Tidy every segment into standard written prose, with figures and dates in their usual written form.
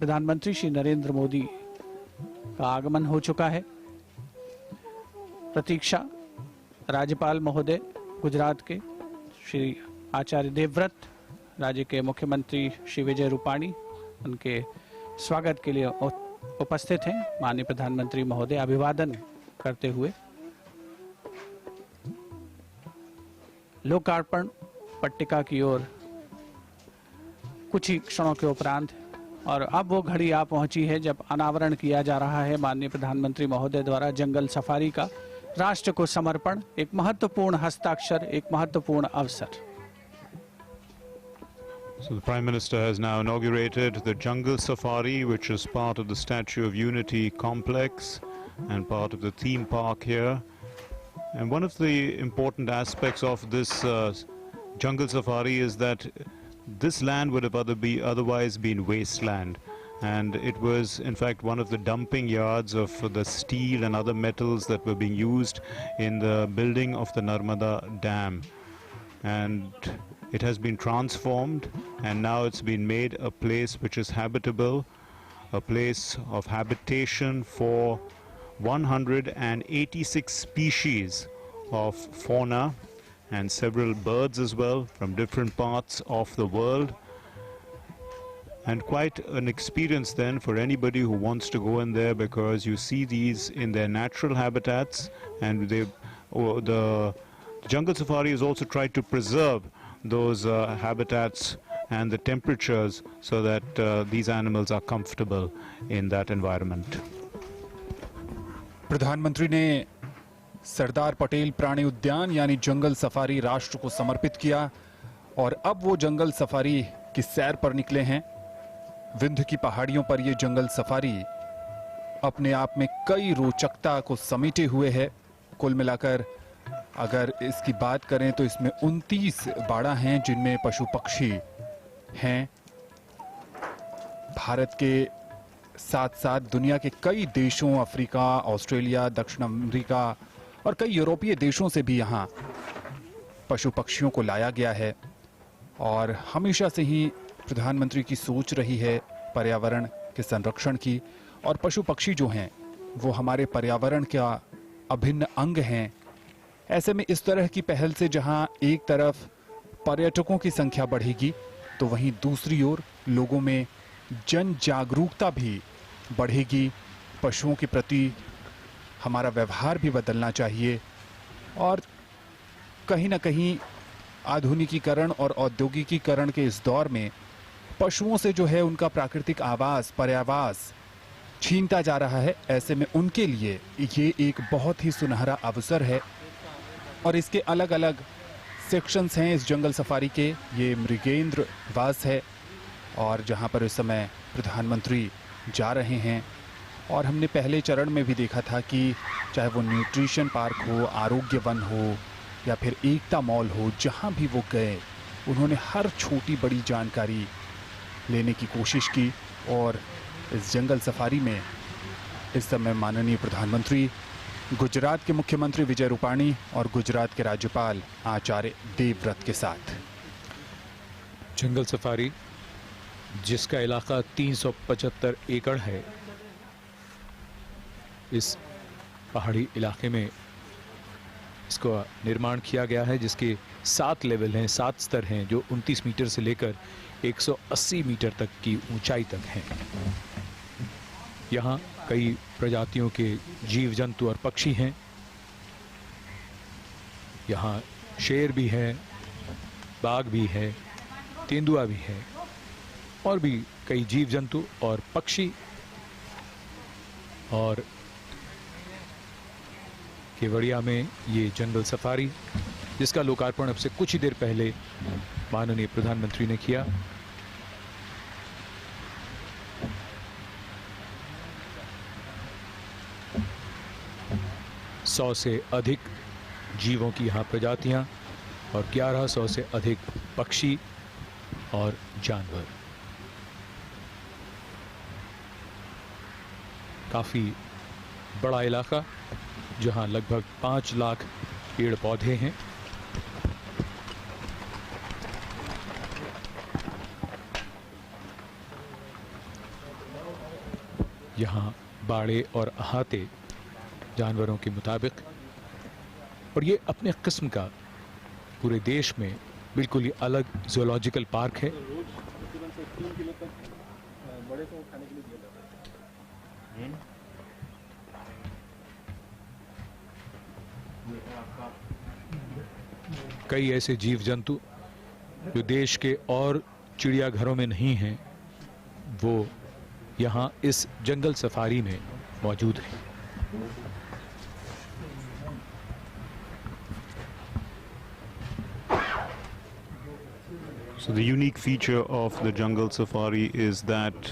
प्रधानमंत्री श्री नरेंद्र मोदी का आगमन हो चुका है। प्रतीक्षा राज्यपाल महोदय गुजरात के श्री आचार्य देवव्रत, राज्य के मुख्यमंत्री श्री विजय रूपाणी उनके स्वागत के लिए उपस्थित हैं। माननीय प्रधानमंत्री महोदय अभिवादन करते हुए लोकार्पण पट्टिका की ओर कुछ ही क्षणों के उपरांत और अब वो घड़ी आ पहुंची है जब अनावरण किया जा रहा है माननीय प्रधानमंत्री महोदय द्वारा जंगल सफारी का राष्ट्र को समर्पण। एक महत्वपूर्ण हस्ताक्षर, एक महत्वपूर्ण अवसर। So the Prime Minister has now inaugurated the Jungle Safari, which is part of the Statue of Unity complex and part of the theme park here. And one of the important aspects of this Jungle Safari is that this land would have otherwise been wasteland, and it was in fact one of the dumping yards of the steel and other metals that were being used in the building of the Narmada Dam. And it has been transformed, and now it's been made a place which is habitable, a place of habitation for 186 species of fauna and several birds as well from different parts of the world. And quite an experience then for anybody who wants to go in there, because you see these in their natural habitats, and the Jungle Safari has also tried to preserve those habitats and the temperatures so that these animals are comfortable in that environment. प्रधानमंत्री ने सरदार पटेल प्राणी उद्यान यानी जंगल safari राष्ट्र को समर्पित किया और अब वो जंगल सफारी की सैर पर निकले हैं। विंध्य की पहाड़ियों पर ये जंगल सफारी अपने आप में कई रोचकता को समेटे हुए है। कुल मिलाकर अगर इसकी बात करें तो इसमें 29 बाड़ा हैं जिनमें पशु पक्षी हैं। भारत के साथ साथ दुनिया के कई देशों, अफ्रीका, ऑस्ट्रेलिया, दक्षिण अमेरिका और कई यूरोपीय देशों से भी यहाँ पशु पक्षियों को लाया गया है। और हमेशा से ही प्रधानमंत्री की सोच रही है पर्यावरण के संरक्षण की, और पशु पक्षी जो हैं वो हमारे पर्यावरण का अभिन्न अंग हैं। ऐसे में इस तरह की पहल से जहां एक तरफ पर्यटकों की संख्या बढ़ेगी तो वहीं दूसरी ओर लोगों में जन जागरूकता भी बढ़ेगी। पशुओं के प्रति हमारा व्यवहार भी बदलना चाहिए, और कहीं ना कहीं आधुनिकीकरण और औद्योगिकीकरण के इस दौर में पशुओं से जो है उनका प्राकृतिक आवास, पर्यावास छीनता जा रहा है। ऐसे में उनके लिए ये एक बहुत ही सुनहरा अवसर है। और इसके अलग अलग सेक्शंस हैं इस जंगल सफारी के। ये मृगेंद्र वास है और जहां पर इस समय प्रधानमंत्री जा रहे हैं। और हमने पहले चरण में भी देखा था कि चाहे वो न्यूट्रिशन पार्क हो, आरोग्य वन हो या फिर एकता मॉल हो, जहां भी वो गए उन्होंने हर छोटी बड़ी जानकारी लेने की कोशिश की। और इस जंगल सफारी में इस समय माननीय प्रधानमंत्री, गुजरात के मुख्यमंत्री विजय रूपाणी और गुजरात के राज्यपाल आचार्य देवव्रत के साथ। जंगल सफारी जिसका इलाका 375 एकड़ है, इस पहाड़ी इलाके में इसको निर्माण किया गया है, जिसके 7 लेवल हैं, 7 स्तर हैं, जो 29 मीटर से लेकर 180 मीटर तक की ऊंचाई तक हैं। यहाँ कई प्रजातियों के जीव जंतु और पक्षी हैं। यहाँ शेर भी है, बाघ भी है, तेंदुआ भी है और भी कई जीव जंतु और पक्षी। और केवड़िया में ये जंगल सफारी, जिसका लोकार्पण अब से कुछ ही देर पहले माननीय प्रधानमंत्री ने किया। सौ से अधिक जीवों की यहाँ प्रजातियां और 1100 से अधिक पक्षी और जानवर। काफी बड़ा इलाका जहां लगभग 5 लाख पेड़ पौधे हैं। यहाँ बाड़े और अहाते जानवरों के मुताबिक, और ये अपने किस्म का पूरे देश में बिल्कुल ही अलग ज़ूलॉजिकल पार्क है। कई ऐसे जीव जंतु जो देश के और चिड़ियाघरों में नहीं हैं, वो यहाँ इस जंगल सफारी में मौजूद हैं। So the unique feature of the jungle safari is that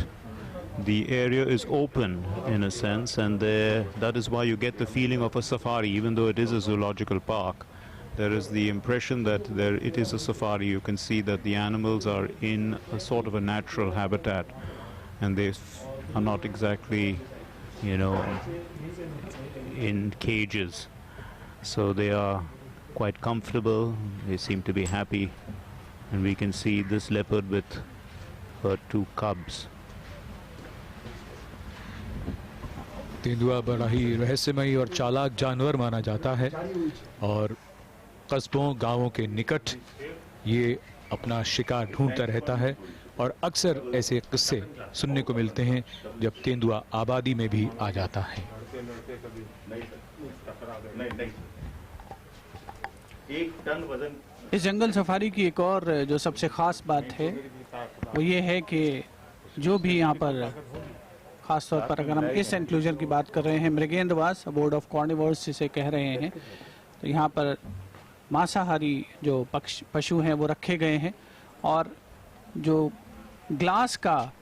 the area is open in a sense, and that is why you get the feeling of a safari. Even though it is a zoological park, there is the impression that it is a safari. You can see that the animals are in a sort of a natural habitat, and they are not exactly, in cages. So they are quite comfortable. They seem to be happy. And we can see this leopard with her 2 cubs. तेंदुआ बड़ा ही रहस्यमयी और चालाक जानवर माना जाता है, और कस्बों गांवों के निकट ये अपना शिकार ढूंढता रहता है, और अक्सर ऐसे किस्से सुनने को मिलते हैं जब तेंदुआ आबादी में भी आ जाता है। इस जंगल सफारी की एक और जो सबसे ख़ास बात है वो ये है कि जो भी यहाँ पर ख़ास तौर पर अगर हम इस एंक्लोजर की बात कर रहे हैं, मृगेंद्रवास बोर्ड ऑफ कॉर्निवर्स जिसे कह रहे हैं, तो यहाँ पर मांसाहारी जो पशु हैं वो रखे गए हैं, और जो ग्लास का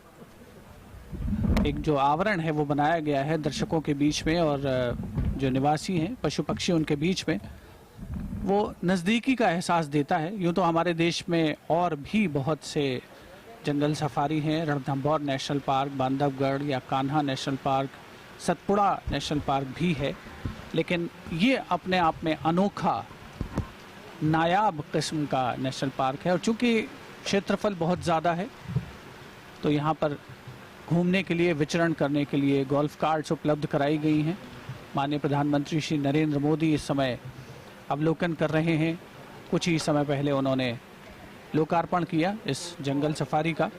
एक जो आवरण है वो बनाया गया है दर्शकों के बीच में, और जो निवासी हैं पशु पक्षी उनके बीच में, वो नज़दीकी का एहसास देता है। यूँ तो हमारे देश में और भी बहुत से जंगल सफारी हैं, रणथंभौर नेशनल पार्क, बांधवगढ़ या Kanha national park, Satpura national park भी है, लेकिन ये अपने आप में अनोखा नायाब किस्म का नेशनल पार्क है। और चूँकि क्षेत्रफल बहुत ज़्यादा है, तो यहाँ पर घूमने के लिए, विचरण करने के लिए गोल्फ कार्ट्स उपलब्ध कराई गई हैं। माननीय प्रधानमंत्री श्री नरेंद्र मोदी इस समय अवलोकन कर रहे हैं। कुछ ही समय पहले उन्होंने लोकार्पण किया इस जंगल सफारी का।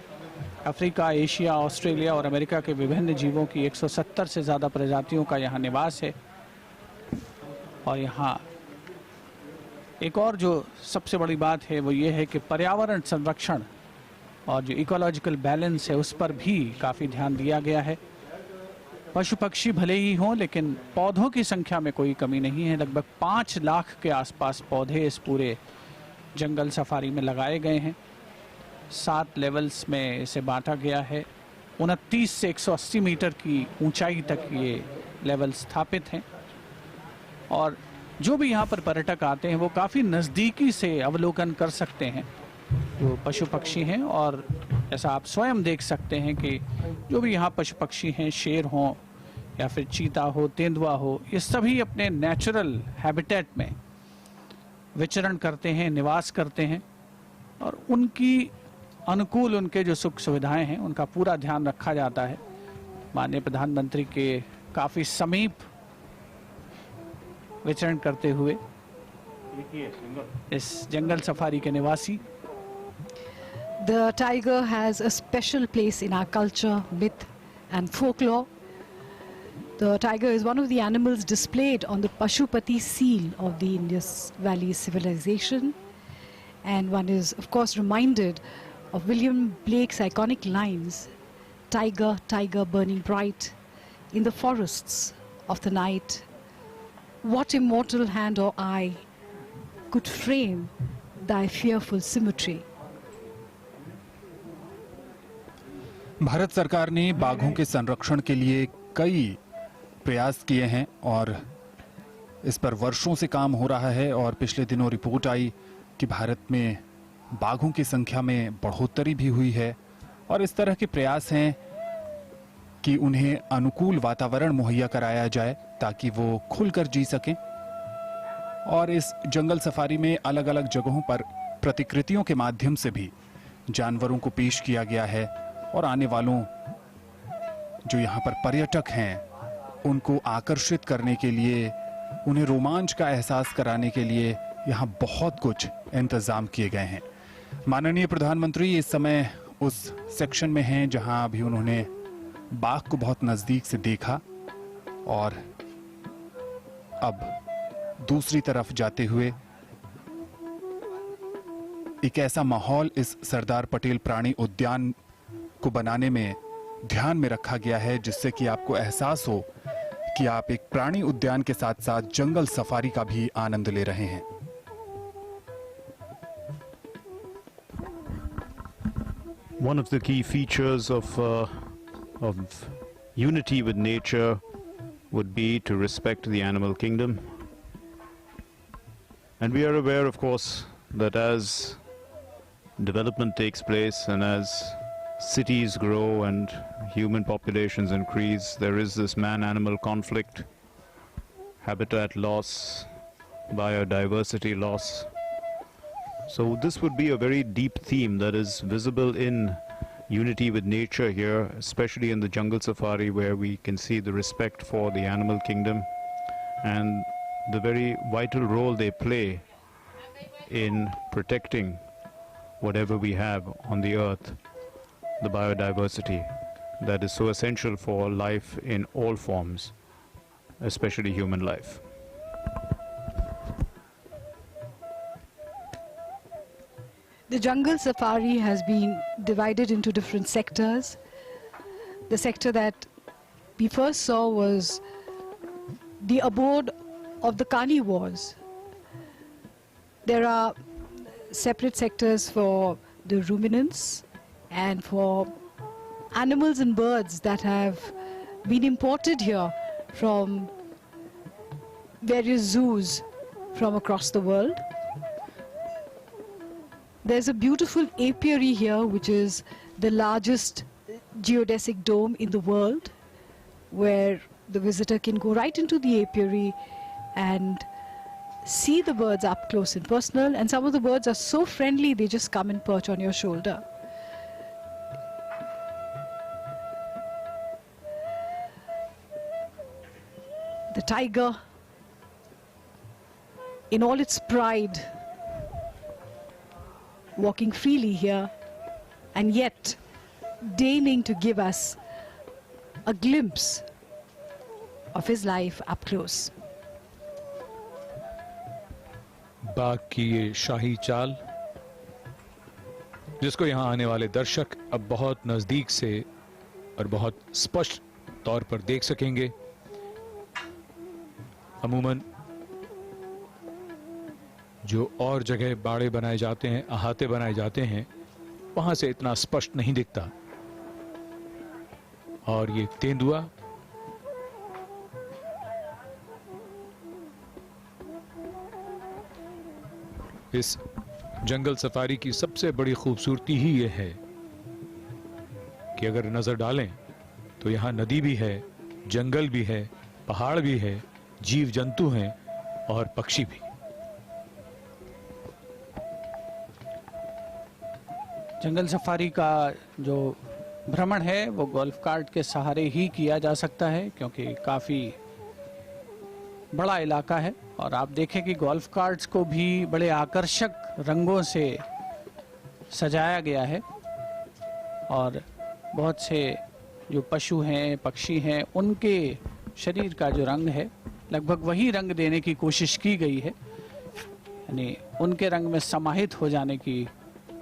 अफ्रीका, एशिया, ऑस्ट्रेलिया और अमेरिका के विभिन्न जीवों की 170 से ज़्यादा प्रजातियों का यहाँ निवास है। और यहाँ एक और जो सबसे बड़ी बात है वो ये है कि पर्यावरण संरक्षण और जो इकोलॉजिकल बैलेंस है उस पर भी काफ़ी ध्यान दिया गया है। पशु पक्षी भले ही हों, लेकिन पौधों की संख्या में कोई कमी नहीं है। लगभग 5 लाख के आसपास पौधे इस पूरे जंगल सफारी में लगाए गए हैं। 7 लेवल्स में इसे बांटा गया है। 29 से 180 मीटर की ऊंचाई तक ये लेवल स्थापित हैं, और जो भी यहाँ पर पर्यटक आते हैं वो काफ़ी नज़दीकी से अवलोकन कर सकते हैं जो पशु पक्षी हैं। और ऐसा आप स्वयं देख सकते हैं कि जो भी यहाँ पशु पक्षी हैं, शेर हों या फिर चीता हो, तेंदुआ हो, ये सभी अपने नेचुरल हैबिटेट में विचरण करते हैं, निवास करते हैं, और उनकी अनुकूल उनके जो सुख सुविधाएं हैं उनका पूरा ध्यान रखा जाता है। माननीय प्रधानमंत्री के काफ़ी समीप विचरण करते हुए इस जंगल सफारी के निवासी। The tiger has a special place in our culture, myth and folklore. The tiger is one of the animals displayed on the Pashupati seal of the Indus Valley civilization. And one is, of course, reminded of William Blake's iconic lines, "Tiger, tiger burning bright in the forests of the night, what immortal hand or eye could frame thy fearful symmetry?" Bharat सरकार ने बाघों के संरक्षण के लिए कई प्रयास किए हैं और इस पर वर्षों से काम हो रहा है। और पिछले दिनों रिपोर्ट आई कि भारत में बाघों की संख्या में बढ़ोतरी भी हुई है, और इस तरह के प्रयास हैं कि उन्हें अनुकूल वातावरण मुहैया कराया जाए ताकि वो खुलकर जी सकें। और इस जंगल सफारी में अलग अलग जगहों पर प्रतिकृतियों के माध्यम से भी जानवरों को पेश किया गया है, और आने वालों जो यहाँ पर पर्यटक हैं उनको आकर्षित करने के लिए, उन्हें रोमांच का एहसास कराने के लिए यहाँ बहुत कुछ इंतजाम किए गए हैं। माननीय प्रधानमंत्री इस समय उस सेक्शन में हैं जहां अभी उन्होंने बाघ को बहुत नजदीक से देखा और अब दूसरी तरफ जाते हुए एक ऐसा माहौल इस सरदार पटेल प्राणी उद्यान को बनाने में ध्यान में रखा गया है जिससे कि आपको एहसास हो कि आप एक प्राणी उद्यान के साथ साथ जंगल सफारी का भी आनंद ले रहे हैं। One of the key features of unity with nature would be to respect the animal kingdom. And we are aware, of course, that as development takes place and as cities grow and human populations increase, there is this man-animal conflict, habitat loss, biodiversity loss. So this would be a very deep theme that is visible in unity with nature here, especially in the jungle safari, where we can see the respect for the animal kingdom and the very vital role they play in protecting whatever we have on the earth, the biodiversity that is so essential for life in all forms, especially human life. The jungle safari has been divided into different sectors. The sector that we first saw was the abode of the carnivores. There are separate sectors for the ruminants and for animals and birds that have been imported here from various zoos from across the world. There's a beautiful apiary here, which is the largest geodesic dome in the world, where the visitor can go right into the apiary and see the birds up close and personal. And some of the birds are so friendly, they just come and perch on your shoulder. The tiger, in all its pride, walking freely here, and yet deigning to give us a glimpse of his life up close. बाघ की ये शाही चाल, जिसको यहाँ आने वाले दर्शक अब बहुत नजदीक से और बहुत स्पष्ट तौर पर देख सकेंगे। अमूमन जो और जगह बाड़े बनाए जाते हैं, अहाते बनाए जाते हैं, वहां से इतना स्पष्ट नहीं दिखता। और ये तेंदुआ इस जंगल सफारी की सबसे बड़ी खूबसूरती ही ये है कि अगर नजर डालें तो यहाँ नदी भी है, जंगल भी है, पहाड़ भी है, जीव जंतु हैं और पक्षी भी। जंगल सफारी का जो भ्रमण है वो गोल्फ कार्ट के सहारे ही किया जा सकता है, क्योंकि काफ़ी बड़ा इलाका है। और आप देखें कि गोल्फ कार्ट्स को भी बड़े आकर्षक रंगों से सजाया गया है और बहुत से जो पशु हैं, पक्षी हैं, उनके शरीर का जो रंग है लगभग वही रंग देने की कोशिश की गई है, यानी उनके रंग में समाहित हो जाने की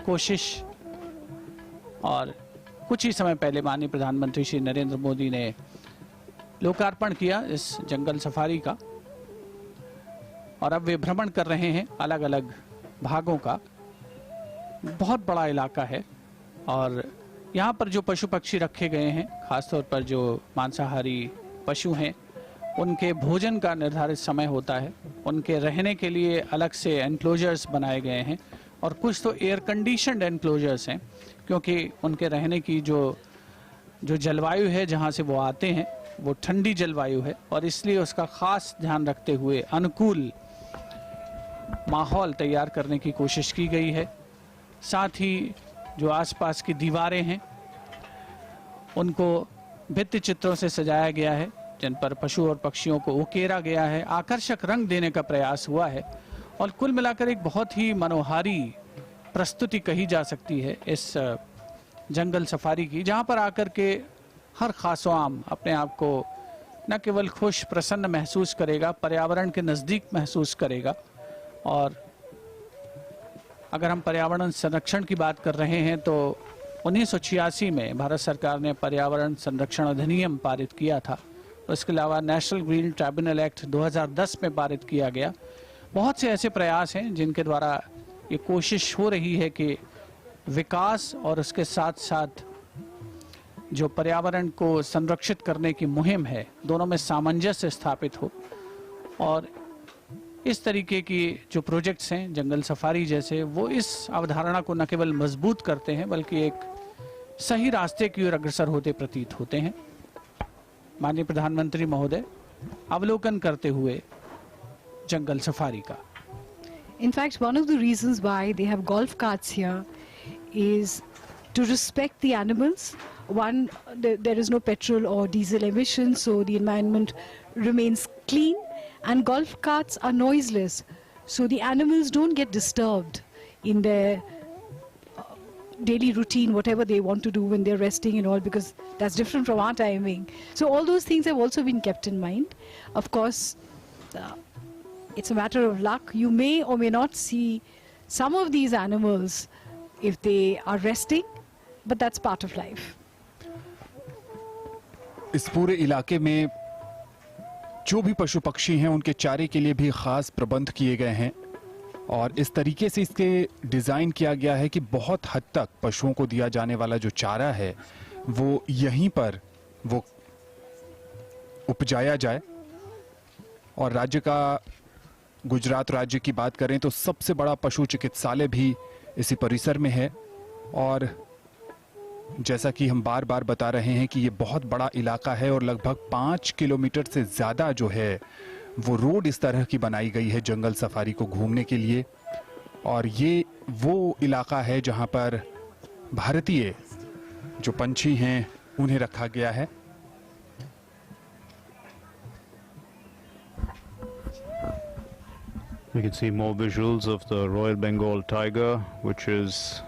कोशिश। और कुछ ही समय पहले माननीय प्रधानमंत्री श्री नरेंद्र मोदी ने लोकार्पण किया इस जंगल सफारी का, और अब वे भ्रमण कर रहे हैं अलग अलग भागों का। बहुत बड़ा इलाका है और यहाँ पर जो पशु पक्षी रखे गए हैं, खासतौर पर जो मांसाहारी पशु हैं, उनके भोजन का निर्धारित समय होता है। उनके रहने के लिए अलग से एनक्लोजर्स बनाए गए हैं और कुछ तो एयर कंडीशनड एनक्लोजर्स हैं, क्योंकि उनके रहने की जो जलवायु है जहाँ से वो आते हैं वो ठंडी जलवायु है, और इसलिए उसका खास ध्यान रखते हुए अनुकूल माहौल तैयार करने की कोशिश की गई है। साथ ही जो आसपास की दीवारें हैं उनको भित्ति चित्रों से सजाया गया है, जिन पर पशु और पक्षियों को उकेरा गया है, आकर्षक रंग देने का प्रयास हुआ है और कुल मिलाकर एक बहुत ही मनोहारी प्रस्तुति कही जा सकती है इस जंगल सफारी की, जहां पर आकर के हर खासोआम अपने आप को न केवल खुश प्रसन्न महसूस करेगा, पर्यावरण के नज़दीक महसूस करेगा। और अगर हम पर्यावरण संरक्षण की बात कर रहे हैं तो 1986 में भारत सरकार ने पर्यावरण संरक्षण अधिनियम पारित किया था। उसके अलावा नेशनल ग्रीन ट्राइब्यूनल एक्ट 2010 में पारित किया गया। बहुत से ऐसे प्रयास हैं जिनके द्वारा ये कोशिश हो रही है कि विकास और उसके साथ साथ जो पर्यावरण को संरक्षित करने की मुहिम है, दोनों में सामंजस्य स्थापित हो। और इस तरीके की जो प्रोजेक्ट्स हैं जंगल सफारी जैसे, वो इस अवधारणा को न केवल मजबूत करते हैं बल्कि एक सही रास्ते की ओर अग्रसर होते प्रतीत होते हैं। माननीय प्रधानमंत्री महोदय, अवलोकन करते हुए जंगल सफारी का। In fact, one of the reasons why they have golf carts here is to respect the animals. One, there is no petrol or diesel emissions, so the environment remains clean, and golf carts are noiseless, so the animals don't get disturbed in their daily routine, whatever they want to do when they're resting and all, because that's different from our timing. So all those things have also been kept in mind. Of course, it's a matter of luck. You may or may not see some of these animals if they are resting, but that's part of life. इस पूरे इलाके में जो भी पशु पक्षी हैं उनके चारे के लिए भी खास प्रबंध किए गए हैं और इस तरीके से इसके डिज़ाइन किया गया है कि बहुत हद तक पशुओं को दिया जाने वाला जो चारा है वो यहीं पर वो उपजाया जाए। और राज्य का, गुजरात राज्य की बात करें तो सबसे बड़ा पशु चिकित्सालय भी इसी परिसर में है। और जैसा कि हम बार बार बता रहे हैं कि ये बहुत बड़ा इलाका है और लगभग 5 किलोमीटर से ज़्यादा जो है वो रोड इस तरह की बनाई गई है जंगल सफारी को घूमने के लिए। और ये वो इलाका है जहां पर भारतीय जो पंछी हैं उन्हें रखा गया है। You can see more visuals of the Royal Bengal tiger, which is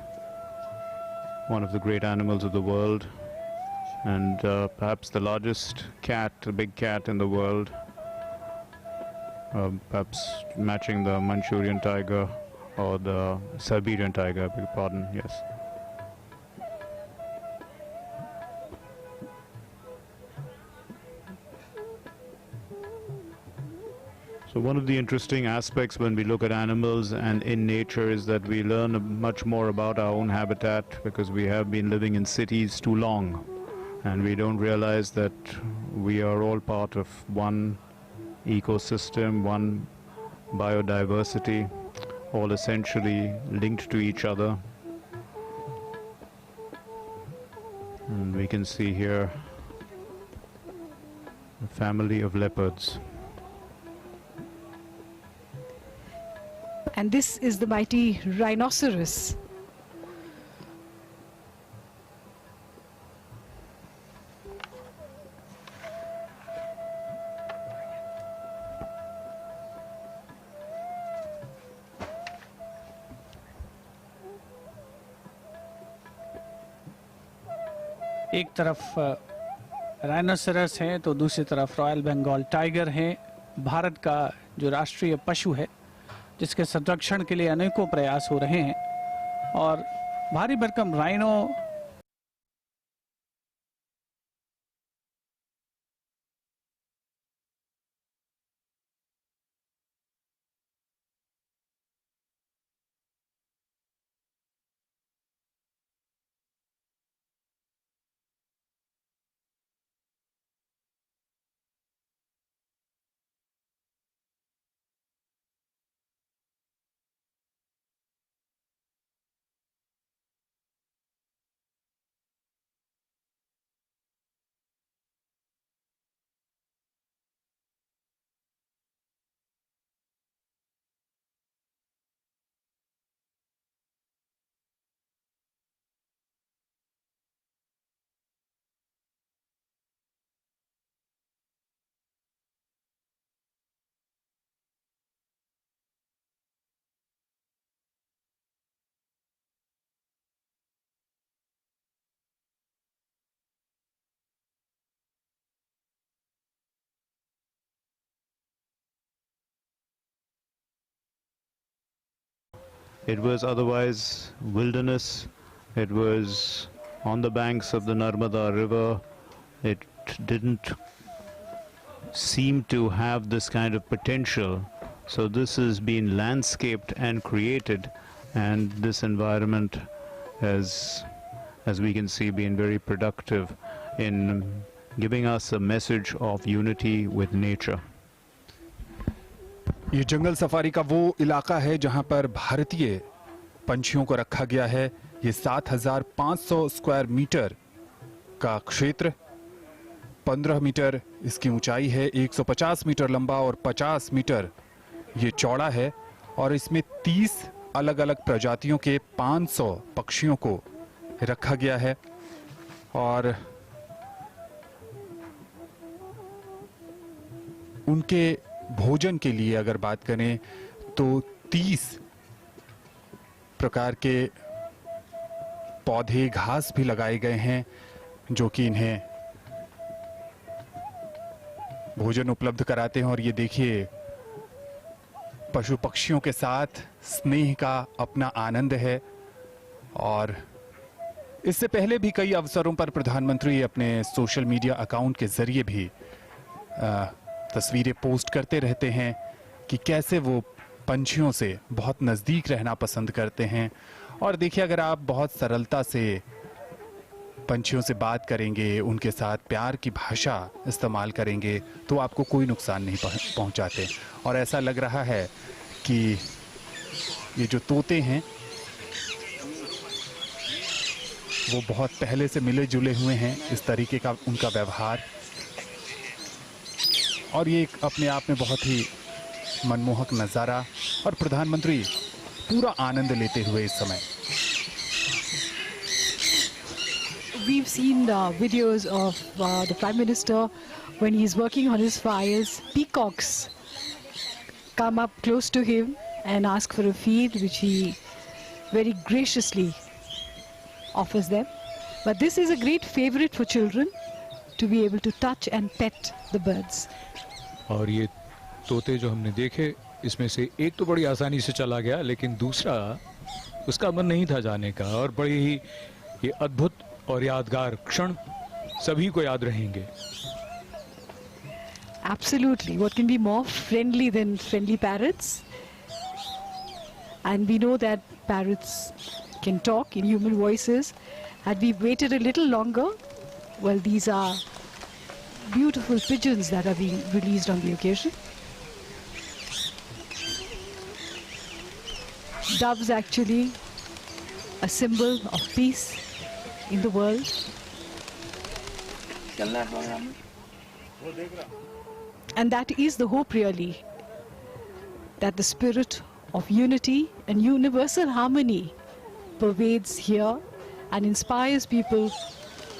one of the great animals of the world and perhaps the largest cat, the big cat in the world, perhaps matching the Manchurian tiger or the Siberian tiger, I beg your pardon, yes. So one of the interesting aspects when we look at animals and in nature is that we learn much more about our own habitat, because we have been living in cities too long and we don't realize that we are all part of one ecosystem, one biodiversity, all essentially linked to each other. And we can see here a family of leopards. And this is the mighty rhinoceros. एक तरफ rhinoceros है तो दूसरी तरफ royal Bengal tiger है। भारत का जो राष्ट्रीय पशु है जिसके संरक्षण के लिए अनेकों प्रयास हो रहे हैं और भारी भरकम rhino It was otherwise wilderness. It was on the banks of the Narmada River. It didn't seem to have this kind of potential. So this has been landscaped and created, and this environment has, as we can see, been very productive in giving us a message of unity with nature. ये जंगल safari का वो इलाका है जहां पर भारतीय पंछियों को रखा गया है। ये 7,500 स्क्वायर मीटर का क्षेत्र, 15 मीटर इसकी ऊंचाई है, 150 मीटर लंबा और 50 मीटर ये चौड़ा है, और इसमें 30 अलग अलग प्रजातियों के 500 पक्षियों को रखा गया है। और उनके भोजन के लिए अगर बात करें तो 30 प्रकार के पौधे, घास भी लगाए गए हैं जो कि इन्हें भोजन उपलब्ध कराते हैं। और ये देखिए, पशु पक्षियों के साथ स्नेह का अपना आनंद है। और इससे पहले भी कई अवसरों पर प्रधानमंत्री अपने सोशल मीडिया अकाउंट के जरिए भी तस्वीरें पोस्ट करते रहते हैं कि कैसे वो पंछियों से बहुत नज़दीक रहना पसंद करते हैं। और देखिए, अगर आप बहुत सरलता से पंछियों से बात करेंगे, उनके साथ प्यार की भाषा इस्तेमाल करेंगे, तो आपको कोई नुकसान नहीं पहुंचाते। और ऐसा लग रहा है कि ये जो तोते हैं वो बहुत पहले से मिले जुले हुए हैं, इस तरीके का उनका व्यवहार। और ये एक अपने आप में बहुत ही मनमोहक नज़ारा, और प्रधानमंत्री पूरा आनंद लेते हुए इस समय। We've seen videos of the Prime Minister when he's working on his files. Peacocks come up close to him and ask for a feed, which he very graciously offers them. But this is a great favorite for children, to be able to touch and pet the birds. और ये तोते जो हमने देखे, इसमें से एक तो बड़ी आसानी से चला गया, लेकिन दूसरा उसका मन नहीं था जाने का। और बड़ी ही ये अद्भुत और यादगार क्षण सभी को याद रहेंगे। Absolutely. What can be more friendly than friendly parrots? And we know that parrots can talk in human voices. Had we waited a little longer, well, these are beautiful pigeons that are being released on the occasion. Doves actually a symbol of peace in the world. And that is the hope, really, that the spirit of unity and universal harmony pervades here and inspires people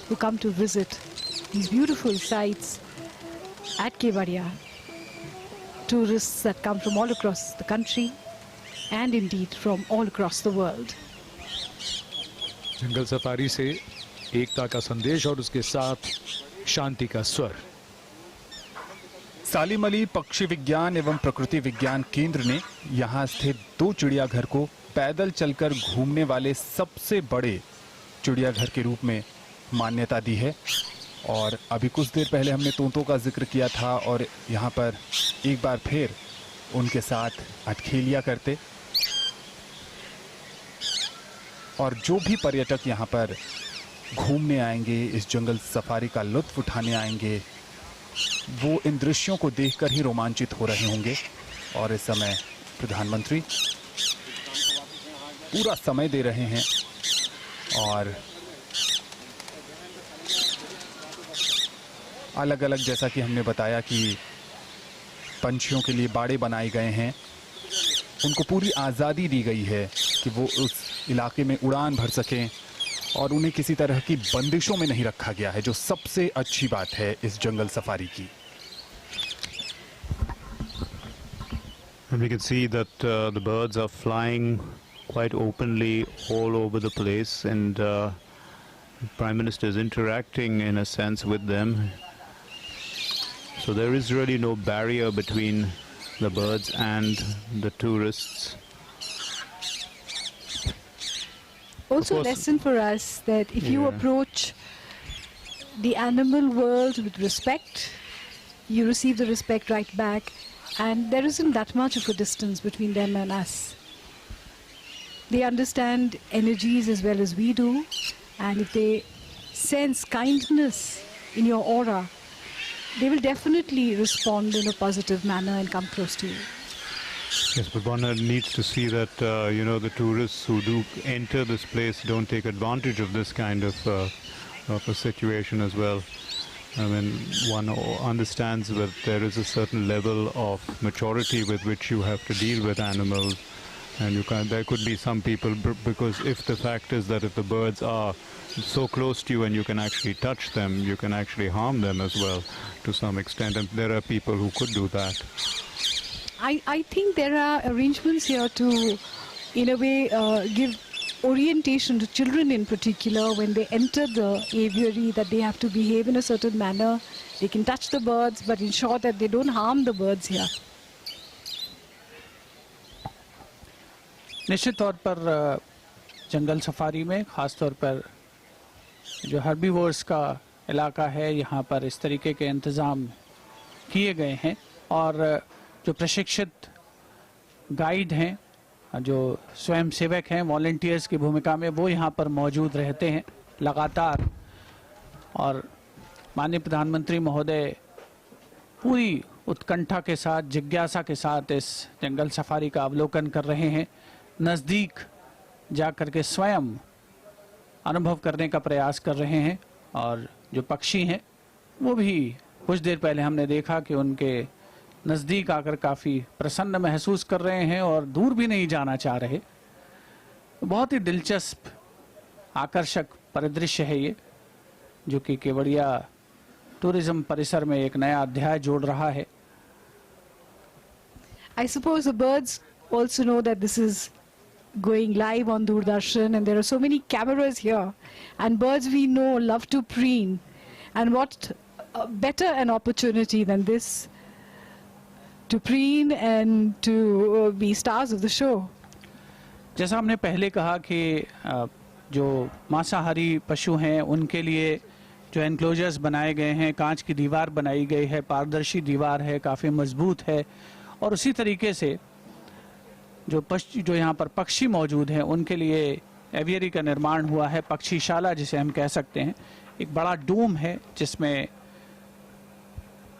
who come to visit these beautiful sites at Kevadia. Tourists that come from all across the country and indeed from all across the world. Jungle safari से एकता का संदेश और उसके साथ शांति का स्वर। सालिम अली पक्षी विज्ञान एवं प्रकृति विज्ञान केंद्र ने यहाँ स्थित 2 चिड़ियाघर को पैदल चलकर घूमने वाले सबसे बड़े चिड़ियाघर के रूप में मान्यता दी है। और अभी कुछ देर पहले हमने तोतों का जिक्र किया था, और यहाँ पर एक बार फिर उनके साथ अटखेलिया करते। और जो भी पर्यटक यहाँ पर घूमने आएंगे, इस जंगल सफारी का लुत्फ उठाने आएंगे, वो इन दृश्यों को देखकर ही रोमांचित हो रहे होंगे। और इस समय प्रधानमंत्री पूरा समय दे रहे हैं, और अलग अलग, जैसा कि हमने बताया कि पंछियों के लिए बाड़े बनाए गए हैं, उनको पूरी आज़ादी दी गई है कि वो उस इलाके में उड़ान भर सकें, और उन्हें किसी तरह की बंदिशों में नहीं रखा गया है, जो सबसे अच्छी बात है इस जंगल सफारी की। And we can see that the birds are flying quite openly all over the place, and Prime Minister is interacting in a sense with them. So there is really no barrier between the birds and the tourists. Also a course- lesson for us that if you Yeah. approach the animal world with respect, you receive the respect right back, and there isn't that much of a distance between them and us. They understand energies as well as we do, and if they sense kindness in your aura, they will definitely respond in a positive manner and come close to you. Yes, but one needs to see that, the tourists who do enter this place don't take advantage of this kind of a situation as well. I mean, one understands that there is a certain level of maturity with which you have to deal with animals, and there could be some people, because if the fact is that if the birds are so close to you and you can actually touch them, you can actually harm them as well to some extent, and there are people who could do that. I think there are arrangements here to, in a way, give orientation to children in particular when they enter the aviary, that they have to behave in a certain manner. They can touch the birds, but ensure that they don't harm the birds here. निश्चित तौर पर जंगल safari में ख़ास तौर पर जो herbivores का इलाका है, यहाँ पर इस तरीके के इंतज़ाम किए गए हैं, और जो प्रशिक्षित गाइड हैं, जो स्वयं सेवक हैं, वॉलंटियर्स की भूमिका में, वो यहाँ पर मौजूद रहते हैं लगातार। और माननीय प्रधानमंत्री महोदय पूरी उत्कंठा के साथ, जिज्ञासा के साथ इस जंगल सफारी का अवलोकन कर रहे हैं, नज़दीक जाकर के स्वयं अनुभव करने का प्रयास कर रहे हैं। और जो पक्षी हैं वो भी कुछ देर पहले हमने देखा कि उनके नज़दीक आकर काफ़ी प्रसन्न महसूस कर रहे हैं और दूर भी नहीं जाना चाह रहे। बहुत ही दिलचस्प, आकर्षक परिदृश्य है ये, जो कि केवड़िया टूरिज्म परिसर में एक नया अध्याय जोड़ रहा है। I suppose the birds also know that this is going live on Doordarshan, and there are so many cameras here, and birds we know love to preen, and what better an opportunity than this to preen and to be stars of the show. जैसा हमने पहले कहा कि जो मांसाहारी पशु हैं उनके लिए जो एनक्लोजर्स बनाए गए हैं, कांच की दीवार बनाई गई है, पारदर्शी दीवार है, काफ़ी मजबूत है, और उसी तरीके से जो यहाँ पर पक्षी मौजूद हैं उनके लिए एवियरी का निर्माण हुआ है, पक्षीशाला जिसे हम कह सकते हैं। एक बड़ा डोम है जिसमें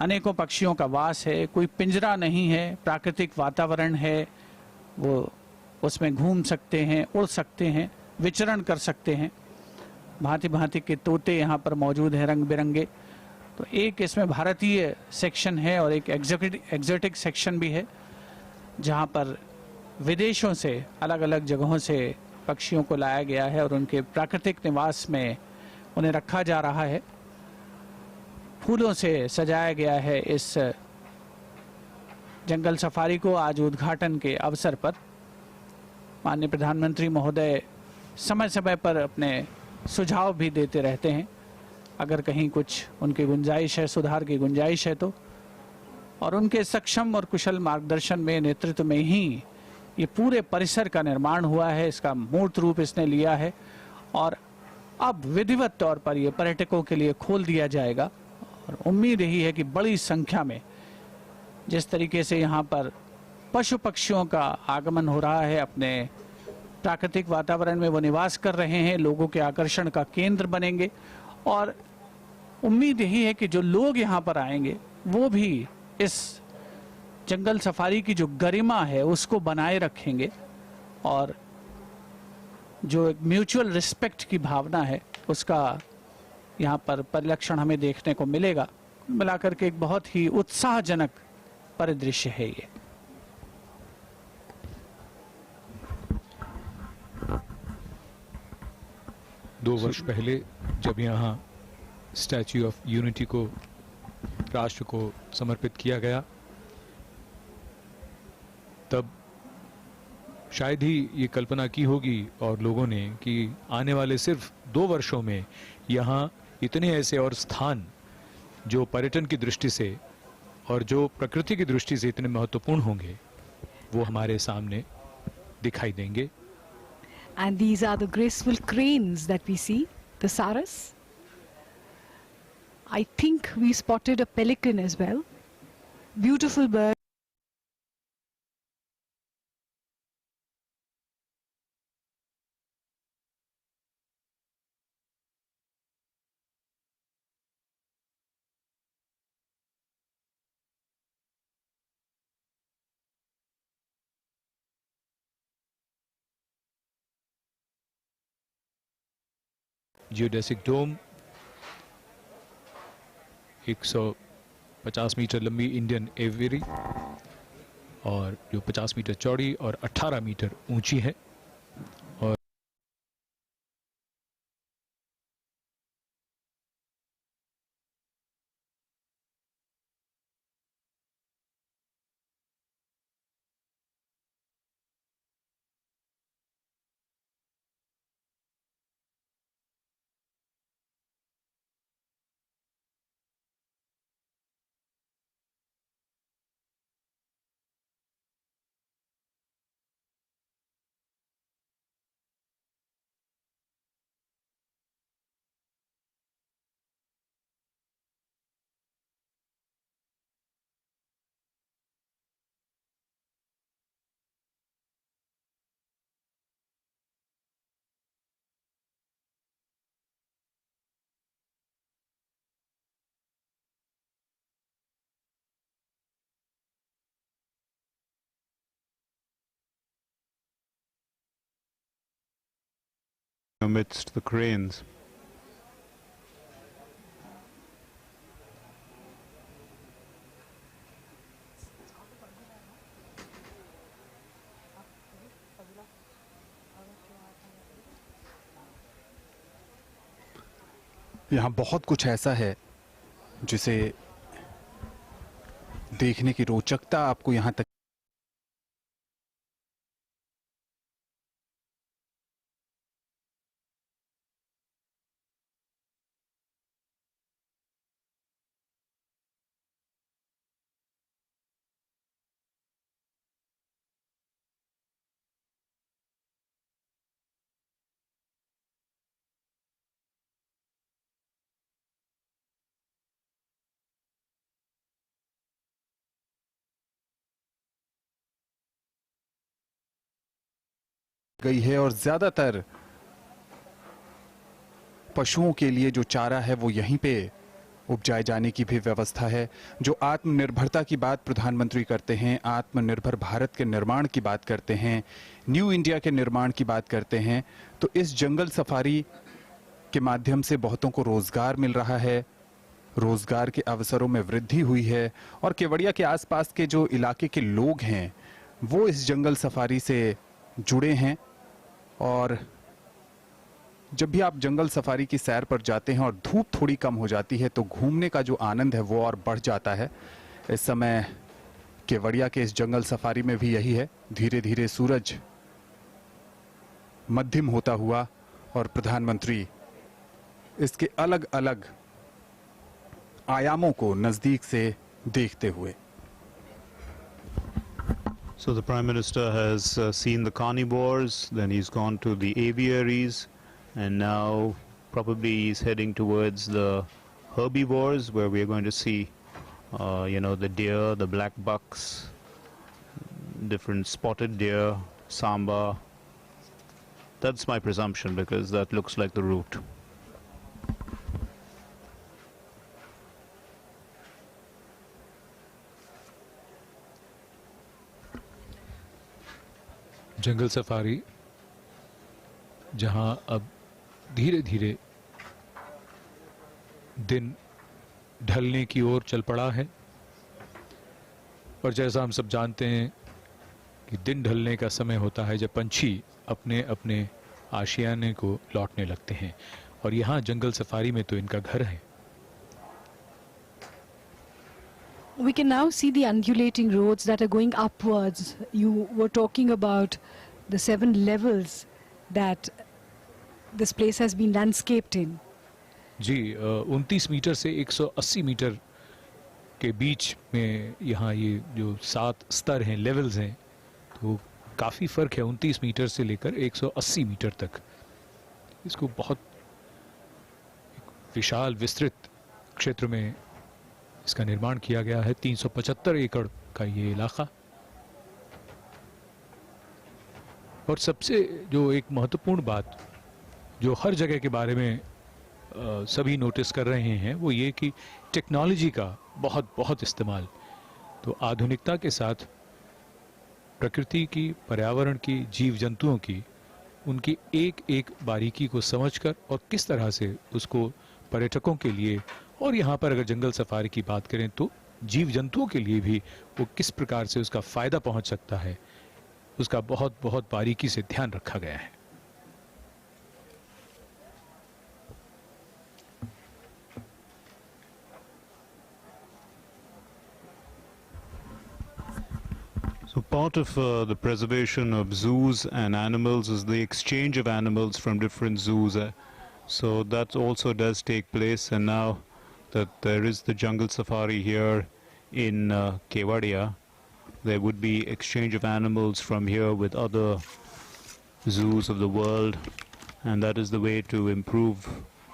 अनेकों पक्षियों का वास है, कोई पिंजरा नहीं है, प्राकृतिक वातावरण है, वो उसमें घूम सकते हैं, उड़ सकते हैं, विचरण कर सकते हैं। भांति भांति के तोते यहाँ पर मौजूद हैं, रंग बिरंगे। तो एक इसमें भारतीय सेक्शन है और एक एग्जोटिक सेक्शन भी है, जहाँ पर विदेशों से, अलग अलग जगहों से पक्षियों को लाया गया है और उनके प्राकृतिक निवास में उन्हें रखा जा रहा है। फूलों से सजाया गया है इस जंगल सफारी को आज उद्घाटन के अवसर पर। माननीय प्रधानमंत्री महोदय समय समय पर अपने सुझाव भी देते रहते हैं, अगर कहीं कुछ उनकी गुंजाइश है, सुधार की गुंजाइश है तो। और उनके सक्षम और कुशल मार्गदर्शन में, नेतृत्व में ही ये पूरे परिसर का निर्माण हुआ है, इसका मूर्त रूप इसने लिया है और अब विधिवत तौर पर ये पर्यटकों के लिए खोल दिया जाएगा। और उम्मीद यही है कि बड़ी संख्या में जिस तरीके से यहाँ पर पशु पक्षियों का आगमन हो रहा है, अपने प्राकृतिक वातावरण में वो निवास कर रहे हैं, लोगों के आकर्षण का केंद्र बनेंगे। और उम्मीद यही है कि जो लोग यहाँ पर आएंगे वो भी इस जंगल सफारी की जो गरिमा है उसको बनाए रखेंगे और जो एक म्यूचुअल रिस्पेक्ट की भावना है उसका यहाँ पर परिलक्षण हमें देखने को मिलेगा। मिलाकर के एक बहुत ही उत्साहजनक परिदृश्य है ये। दो वर्ष पहले जब यहाँ स्टैच्यू ऑफ यूनिटी को राष्ट्र को समर्पित किया गया, तब शायद ही ये कल्पना की होगी और लोगों ने कि आने वाले सिर्फ 2 वर्षों में यहाँ इतने ऐसे और स्थान जो पर्यटन की दृष्टि से और जो प्रकृति की दृष्टि से इतने महत्वपूर्ण होंगे वो हमारे सामने दिखाई देंगे। And these are the graceful cranes that we see, the saras. I think we spotted a pelican as well. Beautiful bird. Geodesic dome 150 metre लंबी इंडियन एवियरी और जो 50 मीटर चौड़ी और 18 मीटर ऊंची है। और amidst the cranes. यहाँ बहुत कुछ ऐसा है जिसे देखने की रोचकता आपको यहाँ तक गई है। और ज्यादातर पशुओं के लिए जो चारा है वो यहीं पे उपजाए जाने की भी व्यवस्था है। जो आत्मनिर्भरता की बात प्रधानमंत्री करते हैं, आत्मनिर्भर भारत के निर्माण की बात करते हैं, न्यू इंडिया के निर्माण की बात करते हैं, तो इस जंगल सफारी के माध्यम से बहुतों को रोजगार मिल रहा है, रोजगार के अवसरों में वृद्धि हुई है। और केवड़िया के आसपास के जो इलाके के लोग हैं वो इस जंगल सफारी से जुड़े हैं। और जब भी आप जंगल सफारी की सैर पर जाते हैं और धूप थोड़ी कम हो जाती है तो घूमने का जो आनंद है वो और बढ़ जाता है। इस समय केवड़िया के इस जंगल सफारी में भी यही है। धीरे धीरे सूरज मध्यम होता हुआ और प्रधानमंत्री इसके अलग अलग आयामों को नजदीक से देखते हुए। So the Prime Minister has seen the carnivores, then he's gone to the aviaries, and now probably he's heading towards the herbivores, where we're going to see, the deer, the black bucks, different spotted deer, samba. That's my presumption because that looks like the route. Jungle safari जहां अब धीरे धीरे दिन ढलने की ओर चल पड़ा है। और जैसा हम सब जानते हैं कि दिन ढलने का समय होता है जब पंछी अपने अपने आशियाने को लौटने लगते हैं। और यहाँ जंगल सफारी में तो इनका घर है। We can now see the undulating roads that are going upwards. You were talking about the 7 levels that this place has been landscaped in. जी 29 मीटर से 180 मीटर के बीच में यहाँ ये जो 7 स्तर हैं, लेवल्स हैं, तो काफ़ी फ़र्क है 29 मीटर से लेकर 180 मीटर तक। इसको बहुत विशाल विस्तृत क्षेत्र में इसका निर्माण किया गया है। 375 एकड़ का ये इलाका। और सबसे जो एक महत्वपूर्ण बात जो हर जगह के बारे में सभी नोटिस कर रहे हैं वो ये कि टेक्नोलॉजी का बहुत इस्तेमाल। तो आधुनिकता के साथ प्रकृति की, पर्यावरण की, जीव जंतुओं की, उनकी एक एक बारीकी को समझकर और किस तरह से उसको पर्यटकों के लिए, और यहाँ पर अगर जंगल सफारी की बात करें तो जीव जंतुओं के लिए भी वो किस प्रकार से उसका फायदा पहुंच सकता है, उसका बहुत बारीकी से ध्यान रखा गया है। So part of the preservation of zoos and animals is the exchange of animals from different zoos. So that also does take place, and now that there is the jungle safari here in Kevadia, there would be exchange of animals from here with other zoos of the world, and that is the way to improve